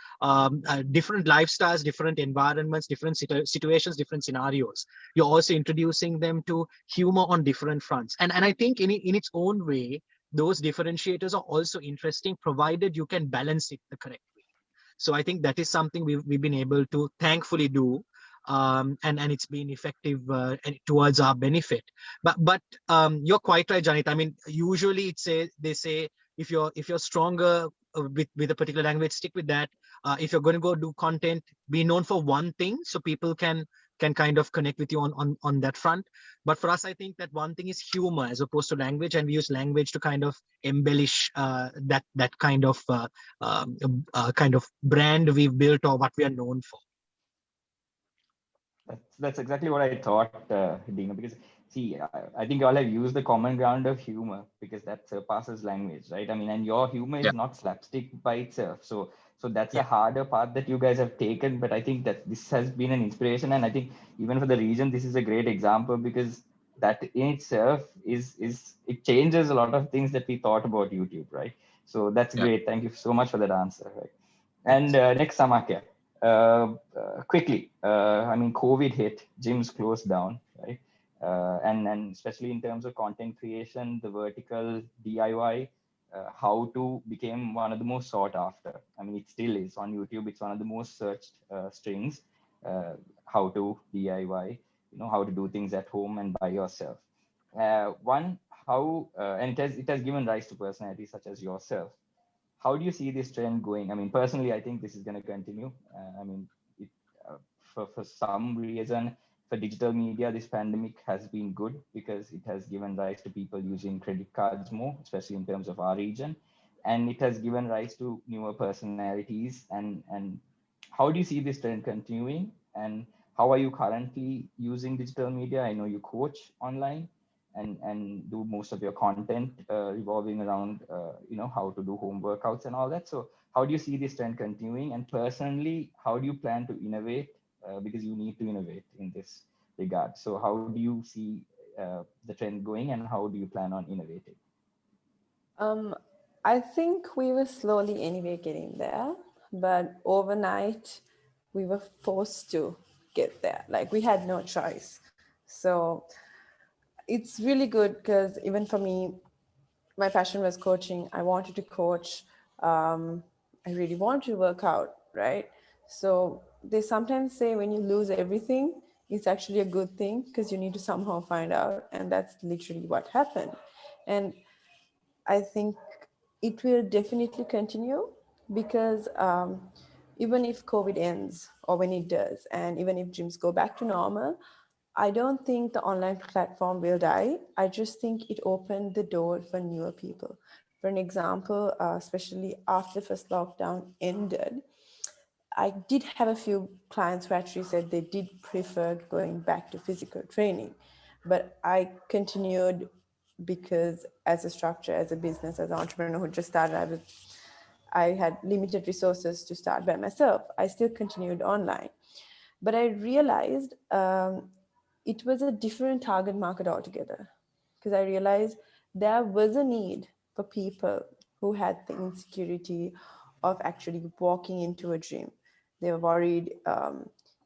different lifestyles, different environments, different situations, different scenarios. You're also introducing them to humor on different fronts. And I think in its own way, those differentiators are also interesting, provided you can balance it the correct way. So I think that is something we've been able to thankfully do. And it's been effective towards our benefit. But you're quite right, Janit. I mean, usually they say if you're stronger with a particular language, stick with that. If you're going to go do content, be known for one thing, so people can kind of connect with you on that front. But for us, I think that one thing is humor as opposed to language, and we use language to kind of embellish that kind of brand we've built or what we are known for. That's exactly what I thought, Dino, because see, I think you all have used the common ground of humor because that surpasses language, right? I mean, and your humor is not slapstick by itself. So that's a harder part that you guys have taken, but I think that this has been an inspiration. And I think even for the region, this is a great example because that in itself is it changes a lot of things that we thought about YouTube, right? So that's great. Thank you so much for that answer. Right? And next, Samakya. Quickly, I mean, COVID hit, gyms closed down, right? And especially in terms of content creation, the vertical DIY, how to became one of the most sought after. I mean, it still is on YouTube. It's one of the most searched strings. How to DIY, how to do things at home and by yourself. And it has given rise to personalities such as yourself. How do you see this trend going? I mean, personally, I think this is going to continue. I mean, for some reason, for digital media, this pandemic has been good because it has given rise to people using credit cards more, especially in terms of our region. And it has given rise to newer personalities. And how do you see this trend continuing? And how are you currently using digital media? I know you coach online and do most of your content revolving around how to do home workouts and all that. So how do you see this trend continuing? And personally, how do you plan to innovate because you need to innovate in this regard. So how do you see the trend going, and how do you plan on innovating? I think we were slowly anyway getting there, but overnight we were forced to get there. Like we had no choice. So it's really good because even for me, my passion was coaching. I wanted to coach. I really wanted to work out, right? So they sometimes say when you lose everything, it's actually a good thing because you need to somehow find out. And that's literally what happened. And I think it will definitely continue because even if COVID ends or when it does, and even if gyms go back to normal, I don't think the online platform will die. I just think it opened the door for newer people. For an example, especially after the first lockdown ended, I did have a few clients who actually said they did prefer going back to physical training, but I continued because as a structure, as a business, as an entrepreneur who just started, I had limited resources to start by myself. I still continued online, but I realized it was a different target market altogether because I realized there was a need for people who had the insecurity of actually walking into a gym. They were worried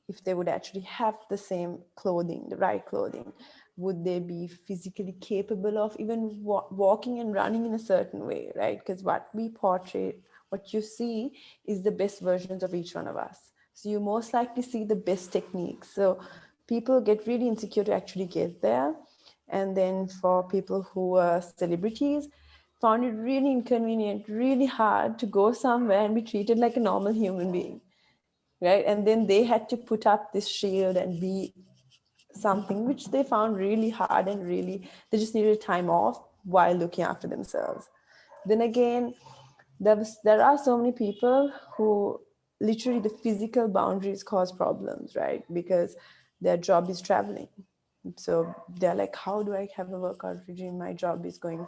if they would actually have the same clothing, the right clothing. Would they be physically capable of even walking and running in a certain way, right? Because what we portray, what you see is the best versions of each one of us. So you most likely see the best techniques. So people get really insecure to actually get there. And then for people who are celebrities, found it really inconvenient, really hard to go somewhere and be treated like a normal human being, right? And then they had to put up this shield and be something which they found really hard and really, they just needed time off while looking after themselves. Then again, there are so many people who literally the physical boundaries cause problems, right? Because their job is traveling. So they're like, how do I have a workout regime? My job is going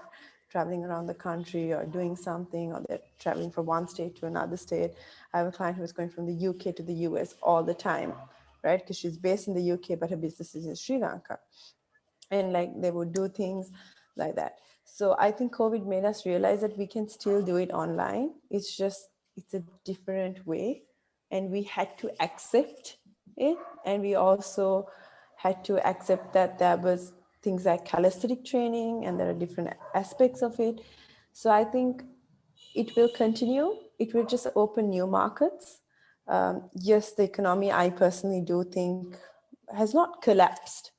traveling around the country or doing something, or they're traveling from one state to another state. I have a client who is going from the UK to the US all the time, right? Because she's based in the UK, but her business is in Sri Lanka. And like they would do things like that. So I think COVID made us realize that we can still do it online. It's a different way, and we had to accept it. And we also had to accept that there was things like calisthenic training and there are different aspects of it. So I think it will continue. It will just open new markets. Yes, the economy, I personally do think, has not collapsed,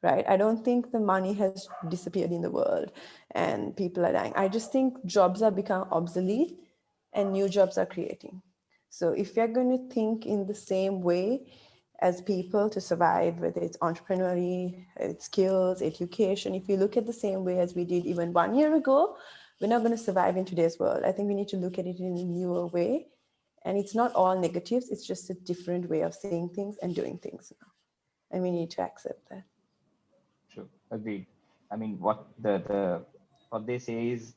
right? I don't think the money has disappeared in the world and people are dying. I just think jobs are become obsolete and new jobs are creating. So if you're going to think in the same way as people to survive, whether it's entrepreneurial, it's skills, education, if you look at the same way as we did even 1 year ago, we're not going to survive in today's world. I think we need to look at it in a newer way. And it's not all negatives, it's just a different way of seeing things and doing things now. And we need to accept that. True, agreed. I mean, what they say is,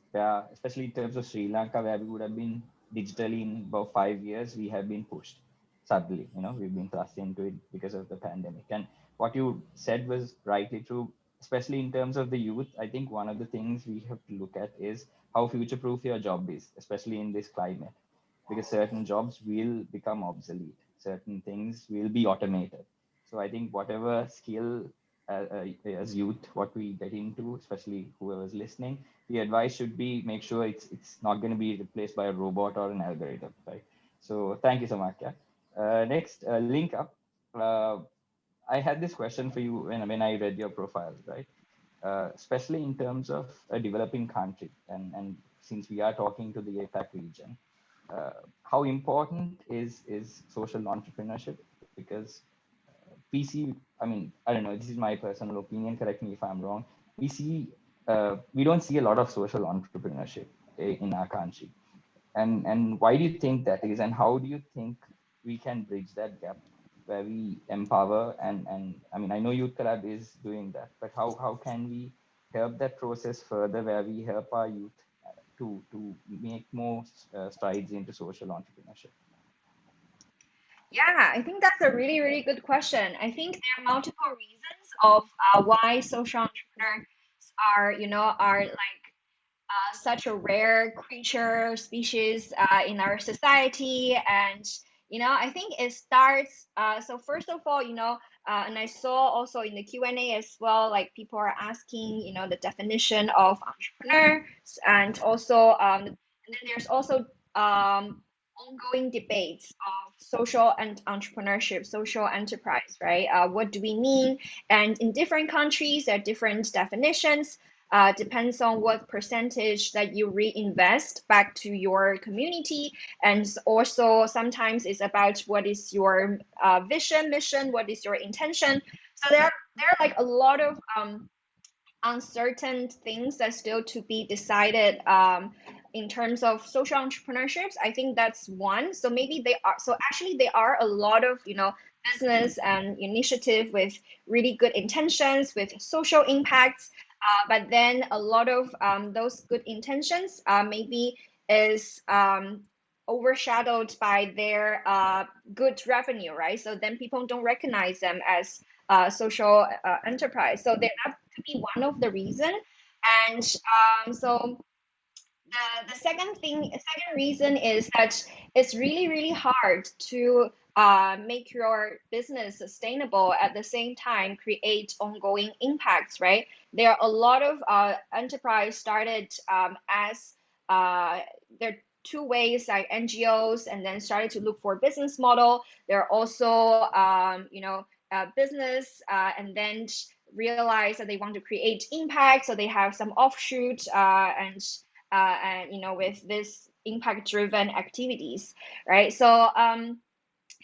especially in terms of Sri Lanka, where we would have been digitally in about 5 years, we have been pushed suddenly. We've been thrust into it because of the pandemic. And what you said was rightly true, especially in terms of the youth. I think one of the things we have to look at is how future-proof your job is, especially in this climate, because certain jobs will become obsolete, certain things will be automated. So I think whatever skill as youth, what we get into, especially whoever's listening, the advice should be make sure it's not going to be replaced by a robot or an algorithm, right? So thank you so much. Yeah. Next, link up. I had this question for you when I read your profile, right? Especially in terms of a developing country, and since we are talking to the APAC region, how important is social entrepreneurship? Because we see, I mean, I don't know, this is my personal opinion, correct me if I'm wrong. We don't see a lot of social entrepreneurship in our country. And why do you think that is? And how do you think we can bridge that gap where we empower and I mean, I know Youth Collab is doing that, but how can we help that process further where we help our youth to make more strides into social entrepreneurship? Yeah, I think that's a really, really good question. I think there are multiple reasons of why social entrepreneurs are like such a rare creature species in our society. And I think it starts so first of all, and I saw also in the Q&A as well, like people are asking the definition of entrepreneur. And also and then there's also ongoing debates of social and entrepreneurship, social enterprise, right? What do we mean? And in different countries there are different definitions. Depends on what percentage that you reinvest back to your community. And also sometimes it's about what is your vision, mission, what is your intention. So there are like a lot of uncertain things that still to be decided in terms of social entrepreneurships. I think that's one. So maybe they are. So actually, there are a lot of business and initiative with really good intentions, with social impacts. But then a lot of those good intentions maybe is overshadowed by their good revenue, right? So then people don't recognize them as social enterprise. So that could be one of the reason. And so the second reason is that it's really, really hard to make your business sustainable at the same time create ongoing impacts, right? There are a lot of enterprise started as there are two ways, like NGOs, and then started to look for business model. There are also business and then realize that they want to create impact, so they have some offshoot and with this impact driven activities, right? So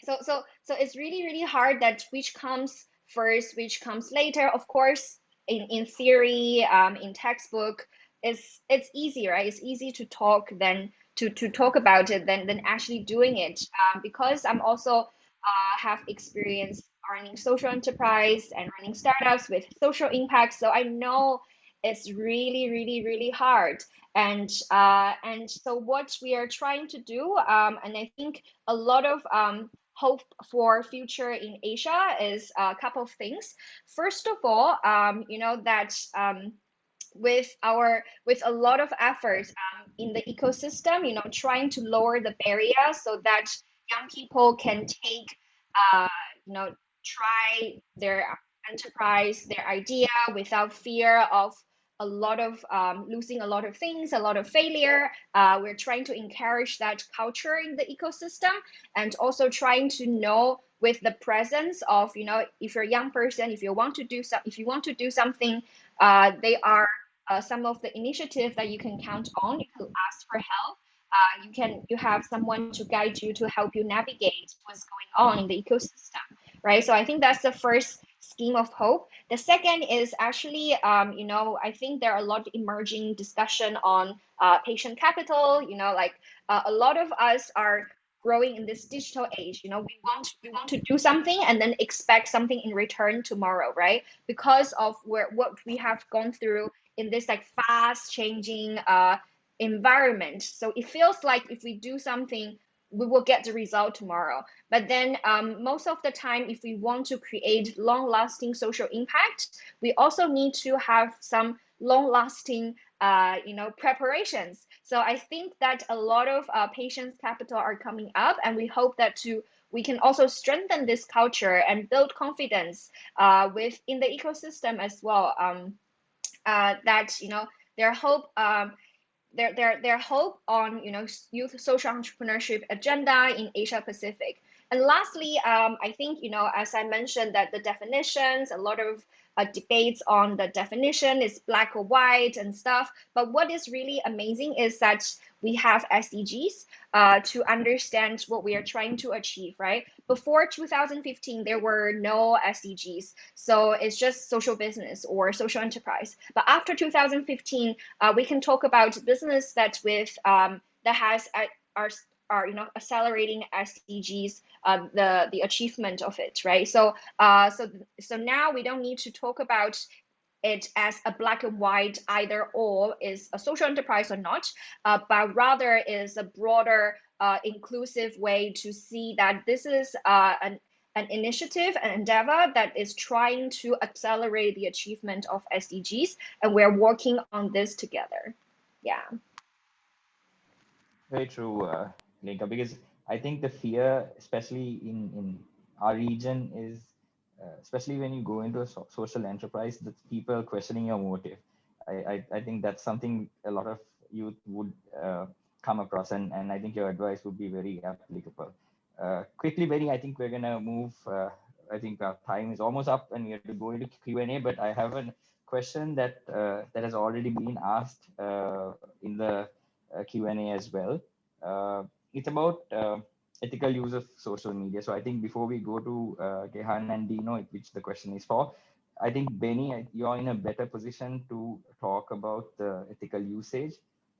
it's really, really hard that which comes first, which comes later. Of course, in theory, in textbook, it's easy, right? It's easy to talk than to talk about it than actually doing it. Because I'm also have experience running social enterprise and running startups with social impact, so I know it's really, really, really hard. And so what we are trying to do, and I think a lot of hope for future in Asia is a couple of things. First of all, that with a lot of efforts in the ecosystem, trying to lower the barrier so that young people can take, uh, you know, try their enterprise, their idea without fear of a lot of losing a lot of things, a lot of failure. We're trying to encourage that culture in the ecosystem, and also trying to know with the presence of, if you're a young person, if you want to do something, they are some of the initiatives that you can count on. You can ask for help. You have someone to guide you, to help you navigate what's going on in the ecosystem, right? So I think that's the first scheme of hope. The second is actually, I think there are a lot of emerging discussion on patient capital. Like a lot of us are growing in this digital age. We want to do something and then expect something in return tomorrow, right? Because of what we have gone through in this like fast changing environment. So it feels like if we do something, we will get the result tomorrow. But then most of the time, if we want to create long lasting social impact, we also need to have some long lasting preparations. So I think that a lot of patients capital are coming up, and we hope that we can also strengthen this culture and build confidence within the ecosystem as well. That their hope their hope on youth social entrepreneurship agenda in Asia Pacific. And lastly, I think as I mentioned, that the definitions, a lot of debates on the definition is black or white and stuff. But what is really amazing is that we have SDGs to understand what we are trying to achieve, right? Before 2015, there were no SDGs. So it's just social business or social enterprise. But after 2015, we can talk about business that has are accelerating SDGs, the achievement of it, right? So now we don't need to talk about it as a black and white either or is a social enterprise or not, but rather is a broader inclusive way to see that this is an initiative, an endeavor that is trying to accelerate the achievement of SDGs, and we're working on this together. Yeah. Very true, Linka, because I think the fear, especially in our region, is especially when you go into a social enterprise, that people questioning your motive. I think that's something a lot of youth would come across, and I think your advice would be very applicable. Quickly, Benny, I think we're gonna move. I think our time is almost up, and we have to go into Q&A. But I have a question that that has already been asked in the Q&A as well. It's about ethical use of social media. So I think before we go to Gehan and Dino, which the question is for, I think Benny, you're in a better position to talk about the ethical usage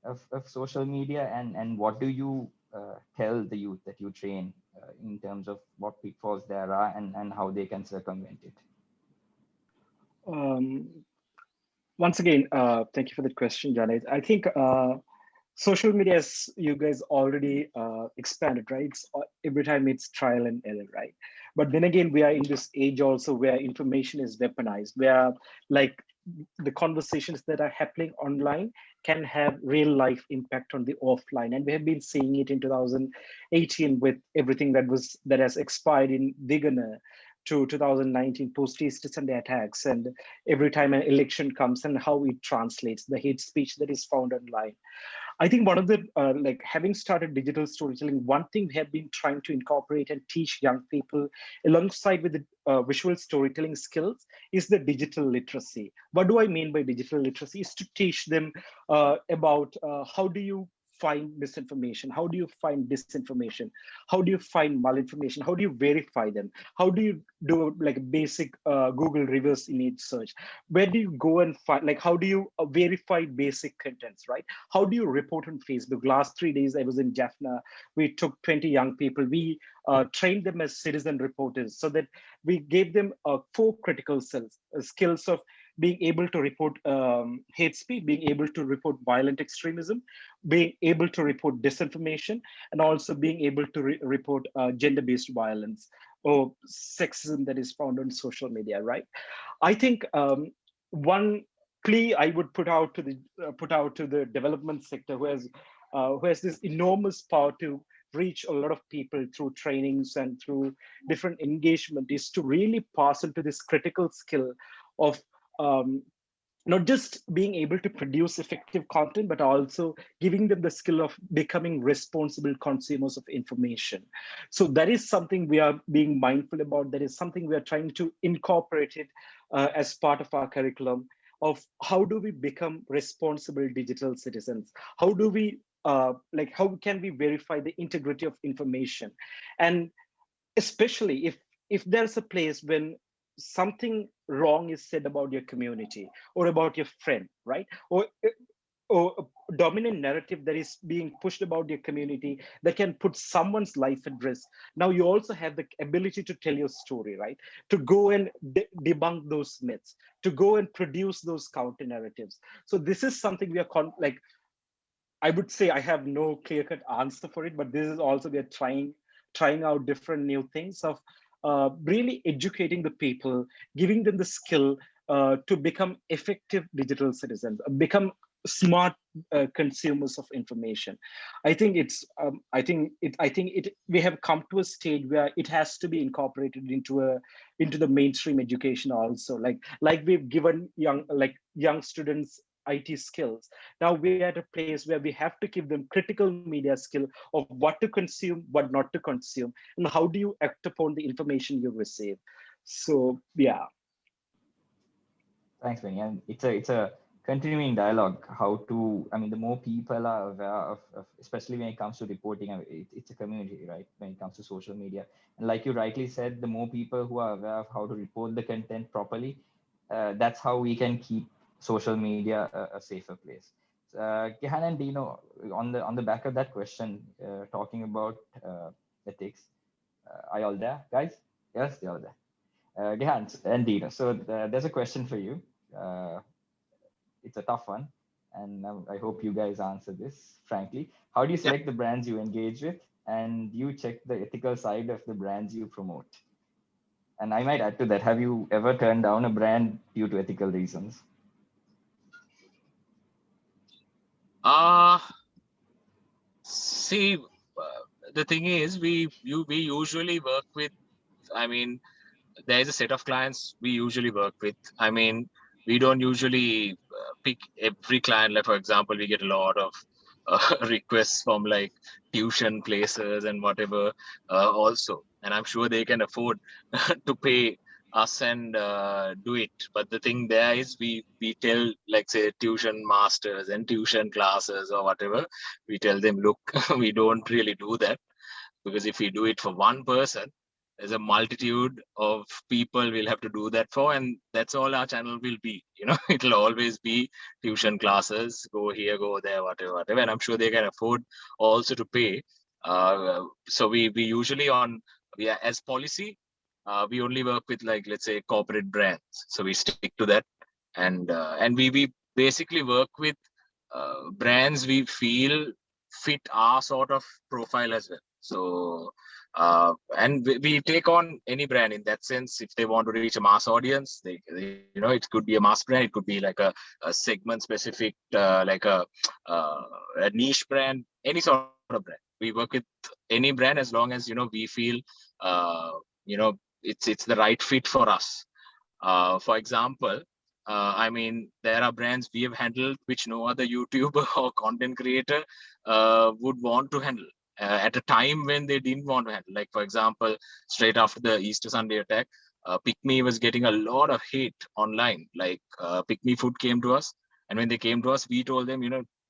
of social media, and what do you tell the youth that you train in terms of what pitfalls there are and how they can circumvent it? Once again, thank you for the question, Janet. I think social media, as you guys already expanded, right? Every time it's trial and error, right? But then again, we are in this age also where information is weaponized, where like the conversations that are happening online can have real life impact on the offline. And we have been seeing it in 2018 with everything that has expired in Digana, to 2019 post-Easter Sunday attacks, and every time an election comes and how it translates, the hate speech that is found online. I think one of the, like having started digital storytelling, one thing we have been trying to incorporate and teach young people alongside with the visual storytelling skills is the digital literacy. What do I mean by digital literacy? Is to teach them about how do you find misinformation? How do you find disinformation? How do you find malinformation? How do you verify them? How do you do like basic Google reverse image search? Where do you go and find, like, how do you verify basic contents, right? How do you report on Facebook? Last 3 days, I was in Jaffna. We took 20 young people. We trained them as citizen reporters so that we gave them 4 critical skills of being able to report hate speech, being able to report violent extremism, being able to report disinformation, and also being able to report gender-based violence or sexism that is found on social media, right? I think one plea I would put out to the development sector, who has this enormous power to reach a lot of people through trainings and through different engagement, is to really pass into this critical skill of not just being able to produce effective content, but also giving them the skill of becoming responsible consumers of information. So that is something we are being mindful about. That is something we are trying to incorporate it as part of our curriculum of how do we become responsible digital citizens? How do we, how can we verify the integrity of information? And especially if there's a place when something wrong is said about your community or about your friend, right? Or a dominant narrative that is being pushed about your community that can put someone's life at risk. Now you also have the ability to tell your story, right? To go and debunk those myths, to go and produce those counter narratives. So this is something we are I would say I have no clear-cut answer for it, but this is also we are trying out different new things of really educating the people, giving them the skill to become effective digital citizens, become smart consumers of information. I think we have come to a stage where it has to be incorporated into the mainstream education also. Like we've given young students IT skills. Now we're at a place where we have to give them critical media skill of what to consume, what not to consume, and how do you act upon the information you receive. So yeah. Thanks, Benny. And it's a continuing dialogue. The more people are aware of especially when it comes to reporting, it's a community, right? When it comes to social media, and like you rightly said, the more people who are aware of how to report the content properly, that's how we can keep social media a safer place. Gehan and Dino, on the back of that question, talking about ethics, are you all there, guys? Yes, you're all there. Gehan and Dino. So there's a question for you. it's a tough one, and I hope you guys answer this frankly. How do you select the brands you engage with, and you check the ethical side of the brands you promote? And I might add to that, have you ever turned down a brand due to ethical reasons? See, the thing is, we usually work with, I mean, there is a set of clients we usually work with. I mean, we don't usually pick every client. Like, for example, we get a lot of requests from like tuition places and whatever also. And I'm sure they can afford to pay us and do it. But the thing there is we tell, like, say, tuition masters and tuition classes or whatever, we tell them, look, we don't really do that, because if we do it for one person, there's a multitude of people we'll have to do that for, and that's all our channel will be. It'll always be tuition classes, go here, go there, whatever, and I'm sure they can afford also to pay. So we usually as policy, we only work with, like, let's say, corporate brands, so we stick to that. And we basically work with brands we feel fit our sort of profile as well. So and we take on any brand in that sense. If they want to reach a mass audience, it could be a mass brand, it could be like a segment specific, like a niche brand, any sort of brand. We work with any brand as long as we feel it's the right fit for us. For example, I mean, there are brands we have handled which no other YouTuber or content creator would want to handle at a time when they didn't want to handle. Like, for example, straight after the Easter Sunday attack, Pick Me was getting a lot of hate online. Like, Pick Me Food came to us, and when they came to us, we told them,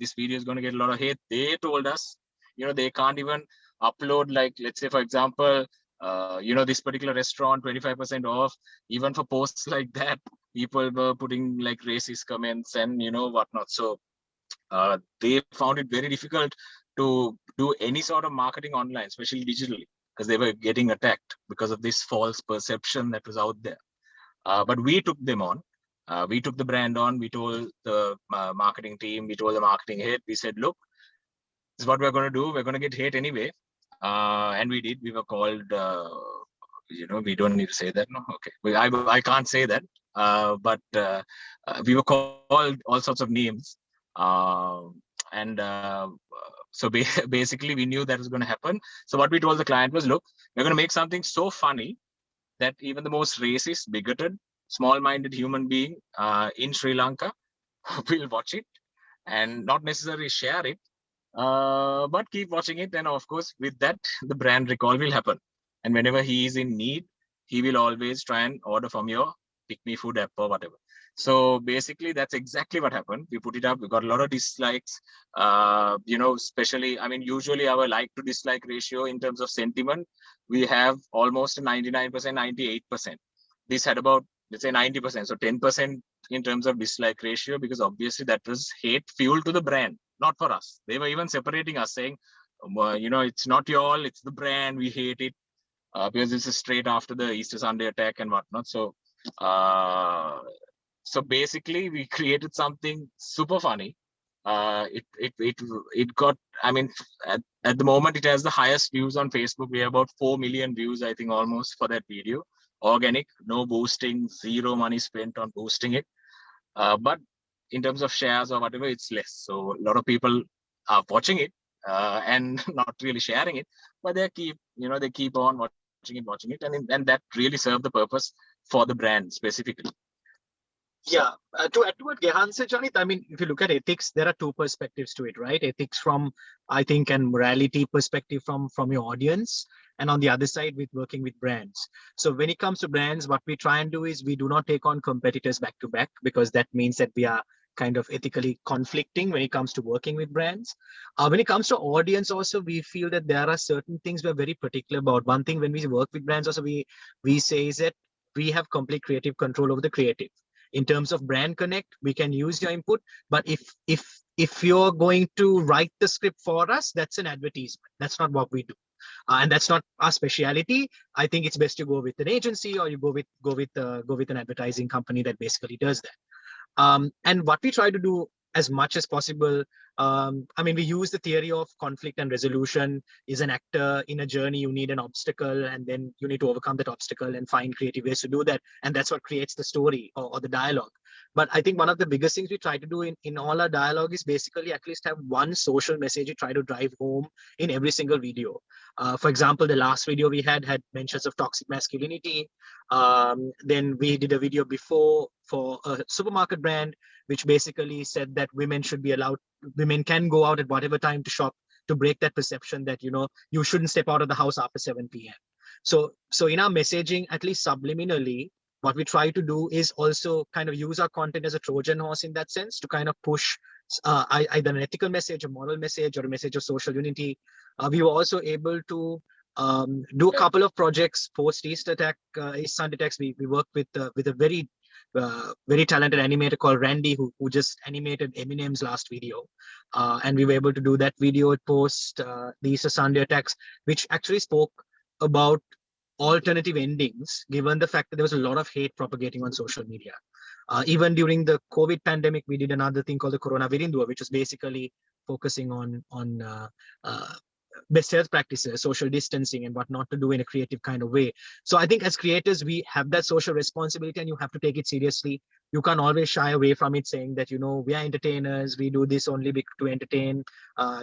this video is going to get a lot of hate. They told us, they can't even upload, like, let's say, for example, this particular restaurant, 25% off. Even for posts like that, people were putting like racist comments and whatnot. So they found it very difficult to do any sort of marketing online, especially digitally, because they were getting attacked because of this false perception that was out there. But we took them on. We took the brand on. We told the marketing team, we told the marketing head, we said, look, this is what we're going to do. We're going to get hate anyway. And we did. We were called, we don't need to say that. No, okay. I can't say that. But we were called all sorts of names. So basically, we knew that was going to happen. So what we told the client was, look, we're going to make something so funny that even the most racist, bigoted, small-minded human being in Sri Lanka will watch it and not necessarily share it, but keep watching it. And of course, with that, the brand recall will happen. And whenever he is in need, he will always try and order from your Pick Me Food app or whatever. So basically, that's exactly what happened. We put it up. We got a lot of dislikes. Especially, I mean, usually our like to dislike ratio in terms of sentiment, we have almost 99%, 98%. This had about, let's say, 90%. So 10% in terms of dislike ratio, because obviously that was hate fuel to the brand, not for us. They were even separating us, saying, it's not y'all, it's the brand. We hate it because this is straight after the Easter Sunday attack and whatnot. So, so basically, we created something super funny. It got, I mean, at the moment, it has the highest views on Facebook. We have about 4 million views, I think, almost, for that video. Organic, no boosting, zero money spent on boosting it. But in terms of shares or whatever, it's less. So a lot of people are watching it and not really sharing it, but they keep on watching it, and that really served the purpose for the brand specifically. Yeah, to add to what Gehan said, Janit, I mean, if you look at ethics, there are two perspectives to it, right? Ethics from, I think, and morality perspective from your audience, and on the other side with working with brands. So when it comes to brands, what we try and do is we do not take on competitors back to back, because that means that we are kind of ethically conflicting when it comes to working with brands. When it comes to audience also, we feel that there are certain things we're very particular about. One thing when we work with brands also, we say is that we have complete creative control over the creative. In terms of brand connect, we can use your input, but if you're going to write the script for us, that's an advertisement. That's not what we do, and that's not our speciality. I think it's best to go with an agency, or you go with an advertising company that basically does that. And what we try to do as much as possible, I mean, we use the theory of conflict and resolution. Is an actor in a journey, you need an obstacle, and then you need to overcome that obstacle and find creative ways to do that. And that's what creates the story or the dialogue. But I think one of the biggest things we try to do in all our dialogue is basically at least have one social message you try to drive home in every single video. For example, the last video we had mentions of toxic masculinity. Then we did a video before for a supermarket brand, which basically said that women can go out at whatever time to shop, to break that perception that, you shouldn't step out of the house after 7 p.m. So in our messaging, at least subliminally, what we try to do is also kind of use our content as a Trojan horse in that sense, to kind of push either an ethical message, a moral message, or a message of social unity. We were also able to do a couple of projects post East Sunday attacks. We worked with a very talented animator called Randy, who just animated Eminem's last video, and we were able to do that video post the Easter Sunday attacks, which actually spoke about alternative endings, given the fact that there was a lot of hate propagating on social media. Even during the COVID pandemic, we did another thing called the Corona Virindua, which was basically focusing on best health practices, social distancing, and what not to do in a creative kind of way. So I think as creators, we have that social responsibility, and you have to take it seriously. You can't always shy away from it, saying that, we are entertainers, we do this only to entertain.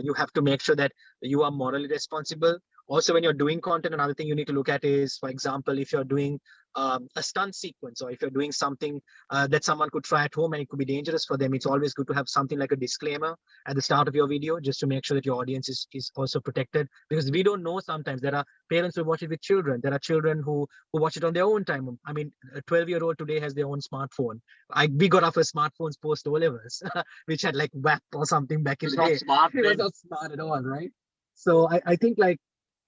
You have to make sure that you are morally responsible. Also, when you're doing content, another thing you need to look at is, for example, if you're doing a stunt sequence, or if you're doing something that someone could try at home and it could be dangerous for them, it's always good to have something like a disclaimer at the start of your video, just to make sure that your audience is also protected. Because we don't know, sometimes there are parents who watch it with children. There are children who watch it on their own time. I mean, a 12-year-old today has their own smartphone. We got our first smartphones post O-levels, which had like WAP or something back in the day. Smart, it was not smart at all, right? So I think, like,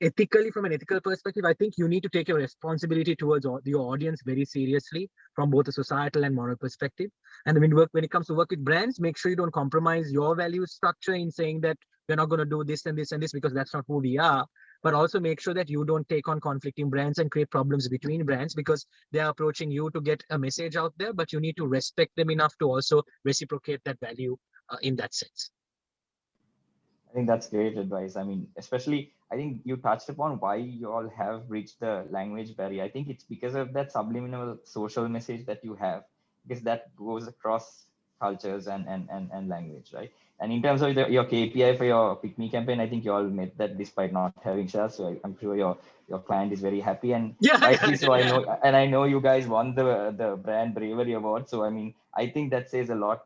ethically, from an ethical perspective, I think you need to take your responsibility towards your audience very seriously from both a societal and moral perspective. And when it comes to work with brands, make sure you don't compromise your value structure in saying that we're not going to do this and this and this, because that's not who we are. But also make sure that you don't take on conflicting brands and create problems between brands, because they are approaching you to get a message out there, but you need to respect them enough to also reciprocate that value in that sense. I think that's great advice. I mean, especially, I think you touched upon why you all have reached the language barrier. I think it's because of that subliminal social message that you have, because that goes across cultures and language, right? And in terms of your KPI for your Pick Me campaign, I think you all met that despite not having shares. So I'm sure your client is very happy, and rightly so. I know you guys won the brand Bravery award. So I mean, I think that says a lot.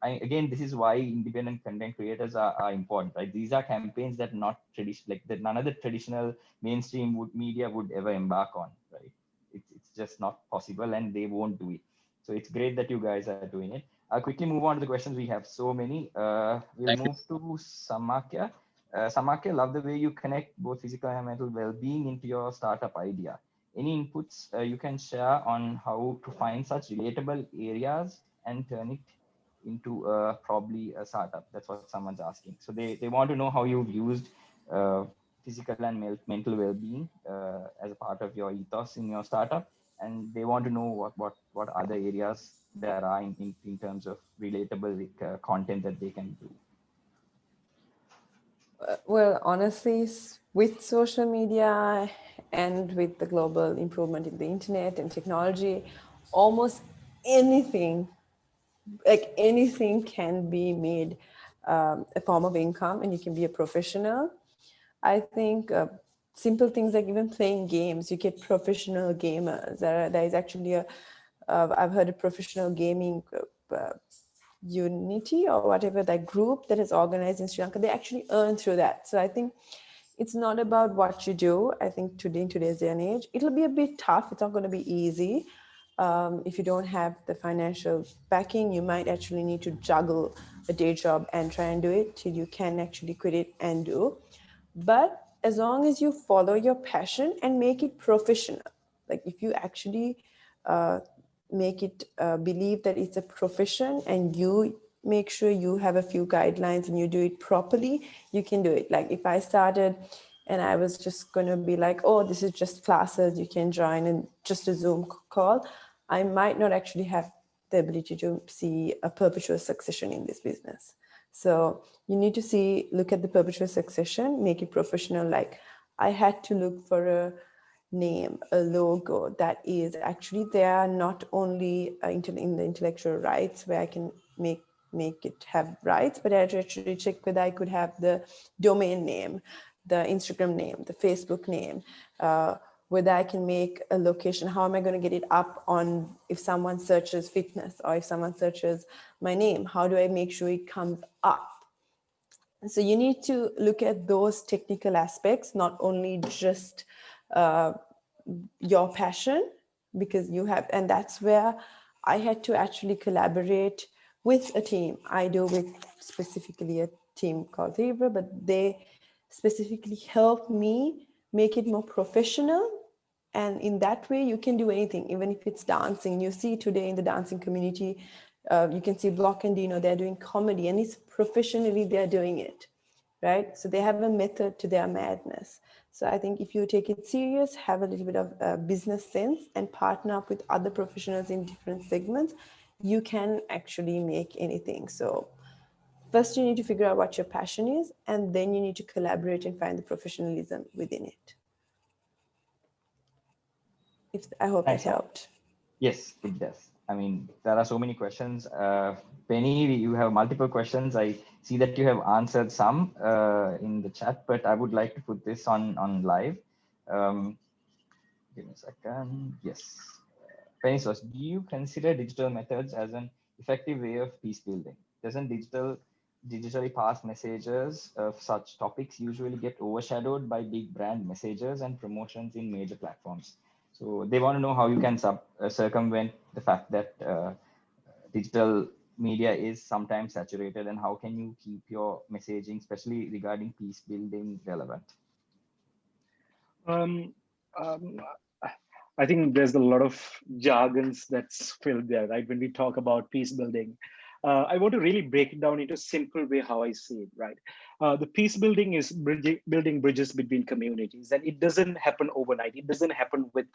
Again, this is why independent content creators are important, right? These are campaigns that none of the traditional mainstream media would ever embark on, right? It's just not possible, and they won't do it. So it's great that you guys are doing it. I'll quickly move on to the questions. We have so many. We'll move to Samakya. Samakya, love the way you connect both physical and mental well-being into your startup idea. Any inputs you can share on how to find such relatable areas and turn it into probably a startup? That's what someone's asking. So they want to know how you've used physical and mental well-being as a part of your ethos in your startup, and they want to know what other areas there are in terms of relatable content that they can do. Well, honestly, with social media and with the global improvement in the internet and technology, almost anything can be made a form of income, and you can be a professional. I think simple things like even playing games, you get professional gamers. There is actually I've heard of professional gaming Unity or whatever, that group that is organized in Sri Lanka. They actually earn through that. So I think it's not about what you do. I think in today's day and age, it'll be a bit tough. It's not going to be easy. If you don't have the financial backing, you might actually need to juggle a day job and try and do it till you can actually quit it and do. But as long as you follow your passion and make it professional, like if you actually make it believe that it's a profession, and you make sure you have a few guidelines and you do it properly, you can do it. Like if I started and I was just going to be like, oh, this is just classes you can join and just a Zoom call, I might not actually have the ability to see a perpetual succession in this business. So you need to look at the perpetual succession, make it professional. Like I had to look for a name, a logo that is actually there, not only in the intellectual rights where I can make it have rights, but I had to actually check whether I could have the domain name, the Instagram name, the Facebook name, whether I can make a location. How am I going to get it up on, if someone searches fitness or if someone searches my name, how do I make sure it comes up? So you need to look at those technical aspects, not only just your passion, because you have, and that's where I had to actually collaborate with a team. I do with specifically a team called Bravery, but they specifically help me make it more professional. And in that way, you can do anything, even if it's dancing. You see today in the dancing community, you can see Block and Dino, they're doing comedy, and it's professionally they're doing it, right? So they have a method to their madness. So I think if you take it serious, have a little bit of business sense and partner up with other professionals in different segments, you can actually make anything. So first you need to figure out what your passion is, and then you need to collaborate and find the professionalism within it. I hope that helped. Yes, it does. I mean, there are so many questions. Penny, you have multiple questions. I see that you have answered some in the chat, but I would like to put this on live. Give me a second. Yes. Penny says, do you consider digital methods as an effective way of peace building? Doesn't digitally passed messages of such topics usually get overshadowed by big brand messages and promotions in major platforms? So they want to know how you can circumvent the fact that digital media is sometimes saturated, and how can you keep your messaging, especially regarding peace building, relevant? I think there's a lot of jargons that's filled there, right? When we talk about peace building, I want to really break it down into a simple way how I see it, right? The peace building is building bridges between communities, and it doesn't happen overnight. It doesn't happen with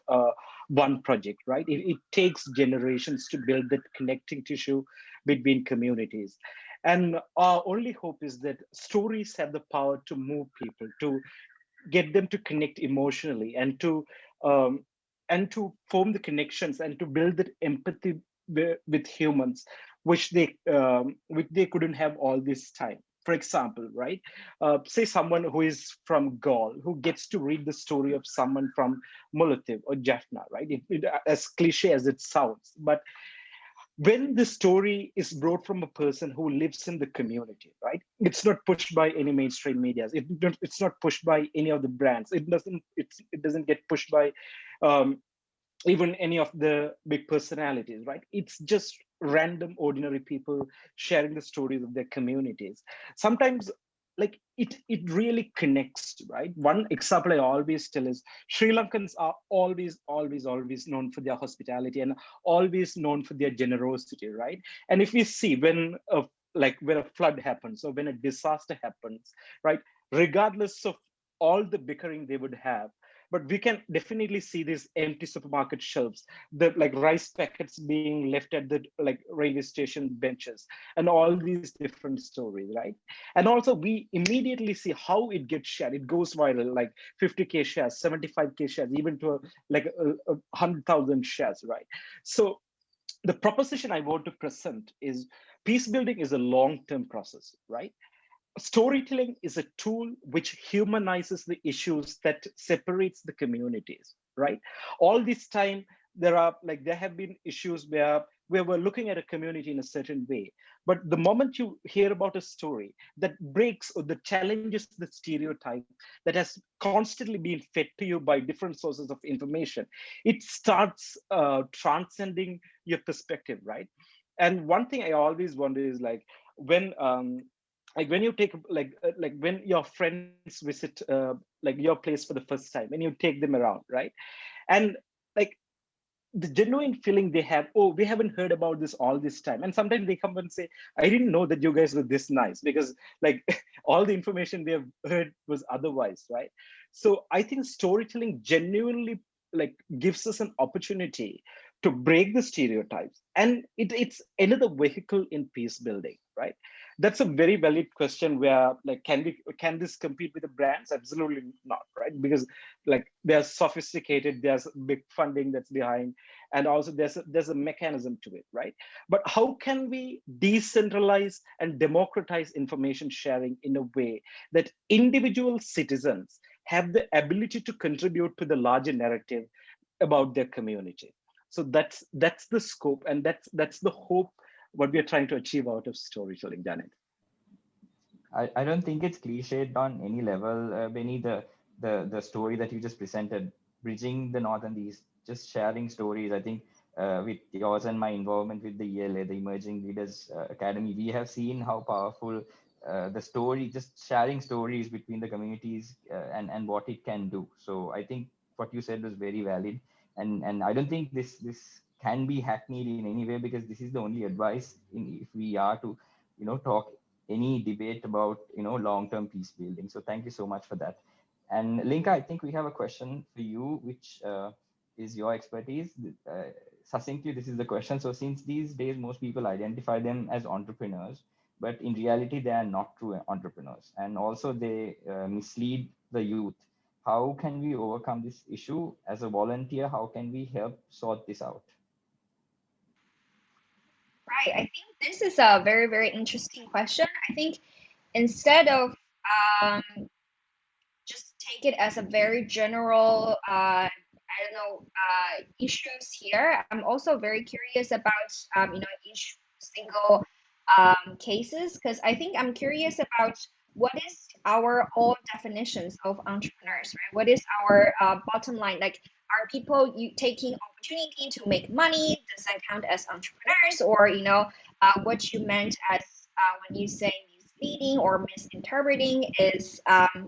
one project, right? It takes generations to build that connecting tissue between communities. And our only hope is that stories have the power to move people, to get them to connect emotionally, and to form the connections and to build that empathy with humans, which they couldn't have all this time. For example, right? Say someone who is from Gaul, who gets to read the story of someone from Molotov or Jaffna, right? As cliche as it sounds, but when the story is brought from a person who lives in the community, right? It's not pushed by any mainstream medias. It's not pushed by any of the brands. It doesn't get pushed by even any of the big personalities, right? It's just random, ordinary people sharing the stories of their communities. Sometimes, like it really connects, right? One example I always tell is Sri Lankans are always known for their hospitality and always known for their generosity, right? And if we see when a flood happens or when a disaster happens, right? Regardless of all the bickering they would have, but we can definitely see these empty supermarket shelves, the like rice packets being left at the like railway station benches, and all these different stories, right? And also we immediately see how it gets shared. It goes viral, like 50K shares, 75K shares, even to a 100,000 shares, right? So the proposition I want to present is peace building is a long-term process, right? Storytelling is a tool which humanizes the issues that separates the communities, right? All this time there have been issues where we're looking at a community in a certain way, but the moment you hear about a story that breaks or that challenges the stereotype that has constantly been fed to you by different sources of information, it starts transcending your perspective, right? And one thing I always wonder is when you take when your friends visit your place for the first time and you take them around, right? And like the genuine feeling they have, oh, we haven't heard about this all this time, and sometimes they come and say, I didn't know that you guys were this nice, because like all the information they have heard was otherwise, right? So I think storytelling genuinely like gives us an opportunity to break the stereotypes. And it's another vehicle in peace building, right? That's a very valid question where, like, can this compete with the brands? Absolutely not, right? Because like they're sophisticated, there's big funding that's behind, and also there's a mechanism to it, right? But how can we decentralize and democratize information sharing in a way that individual citizens have the ability to contribute to the larger narrative about their community? So that's the scope, and that's the hope, what we are trying to achieve out of storytelling, Janet. I don't think it's cliched on any level, Benny. The story that you just presented, bridging the North and the East, just sharing stories. I think with yours and my involvement with the ELA, the Emerging Leaders Academy, we have seen how powerful the story, just sharing stories between the communities and what it can do. So I think what you said was very valid, and I don't think this can be hackneyed in any way, because this is the only advice if we are to talk any debate about long-term peace building. So thank you so much for that. And Linka, I think we have a question for you, which is your expertise. Succinctly, this is the question. So since these days most people identify them as entrepreneurs, but in reality they are not true entrepreneurs, and also they mislead the youth, how can we overcome this issue? As a volunteer, how can we help sort this out? Right. I think this is a very, very interesting question. I think instead of um, just take it as a very general, I don't know, issues here, I'm also very curious about, each single cases, because I think I'm curious about what is our own definitions of entrepreneurs, right? What is our bottom line? Like, are people taking opportunity to make money? Does that count as entrepreneurs? Or, what you meant as when you say misleading or misinterpreting is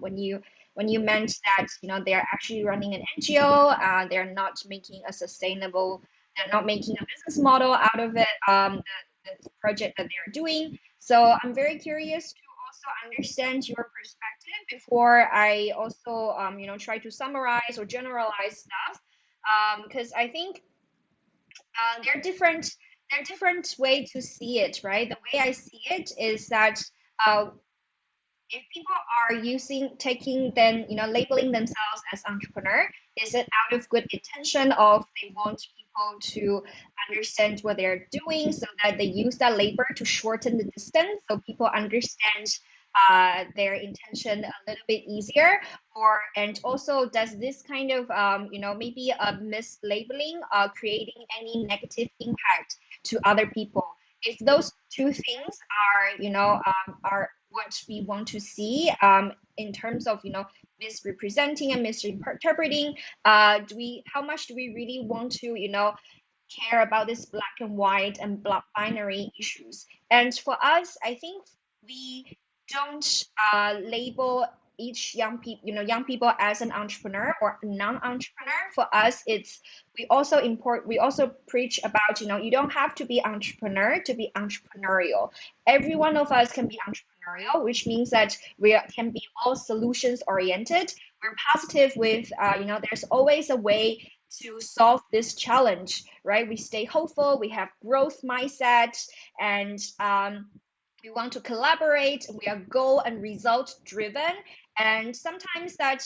when you meant that they're actually running an NGO, they're not making a sustainable, they're not making a business model out of it, the project that they're doing. So I'm very curious to also understand your perspective before I also try to summarize or generalize stuff, because I think there are different way to see it, right? The way I see it is that uh, if people are taking, then labeling themselves as entrepreneur, is it out of good intention of they want people to understand what they're doing, so that they use that labor to shorten the distance so people understand their intention a little bit easier? Or, and also, does this kind of maybe a mislabeling creating any negative impact to other people? If those two things are what we want to see in terms of misrepresenting and misinterpreting, how much do we really want to care about this black and white and black binary issues? And for us, I think we don't label each young people as an entrepreneur or a non-entrepreneur. For us, it's we also preach about you don't have to be entrepreneur to be entrepreneurial. Every one of us can be entrepreneurial, which means that we can be all solutions oriented. We're positive with there's always a way to solve this challenge, right? We stay hopeful, we have growth mindset, and we want to collaborate. We are goal and result driven, and sometimes that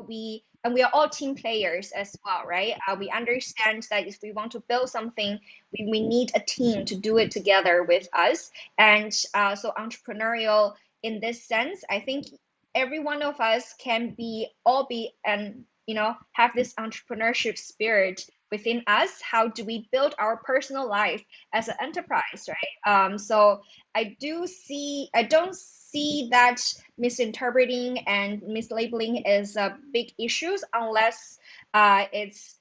we are all team players as well, right? We understand that if we want to build something, we need a team to do it together with us. And so entrepreneurial in this sense, I think every one of us can be and have this entrepreneurship spirit within us. How do we build our personal life as an enterprise, right? So I don't see that misinterpreting and mislabeling is a big issues, unless it's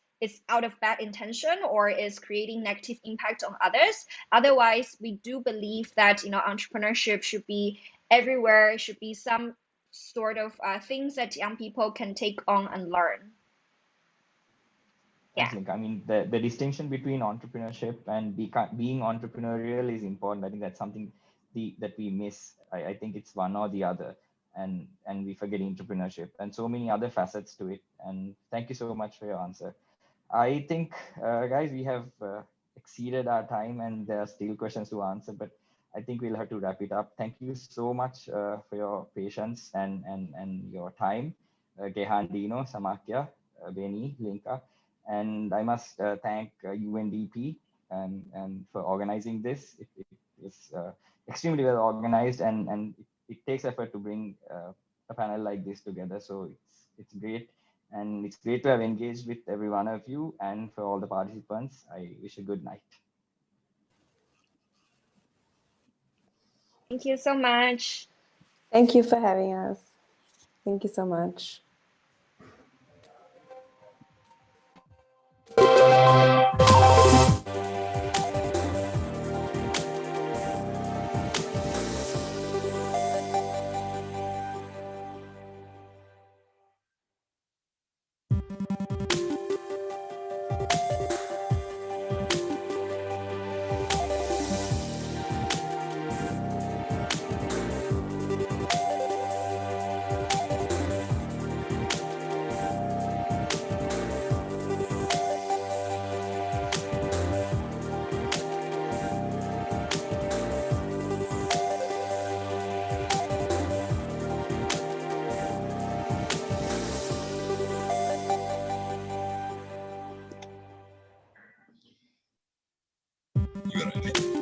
out of bad intention or is creating negative impact on others. Otherwise, we do believe that entrepreneurship should be everywhere. It should be some sort of things that young people can take on and learn. Thanks, Link. I mean, the distinction between entrepreneurship and being entrepreneurial is important. I think that's something that we miss. I think it's one or the other, and we forget entrepreneurship and so many other facets to it. And thank you so much for your answer. I think, guys, we have exceeded our time and there are still questions to answer, but I think we'll have to wrap it up. Thank you so much for your patience and your time, Gehandino, Samakya, Beni, Linka. And I must thank UNDP and for organizing this. It is extremely well organized and it takes effort to bring a panel like this together. So it's great. And it's great to have engaged with every one of you, and for all the participants, I wish a good night. Thank you so much. Thank you for having us. Thank you so much. You gotta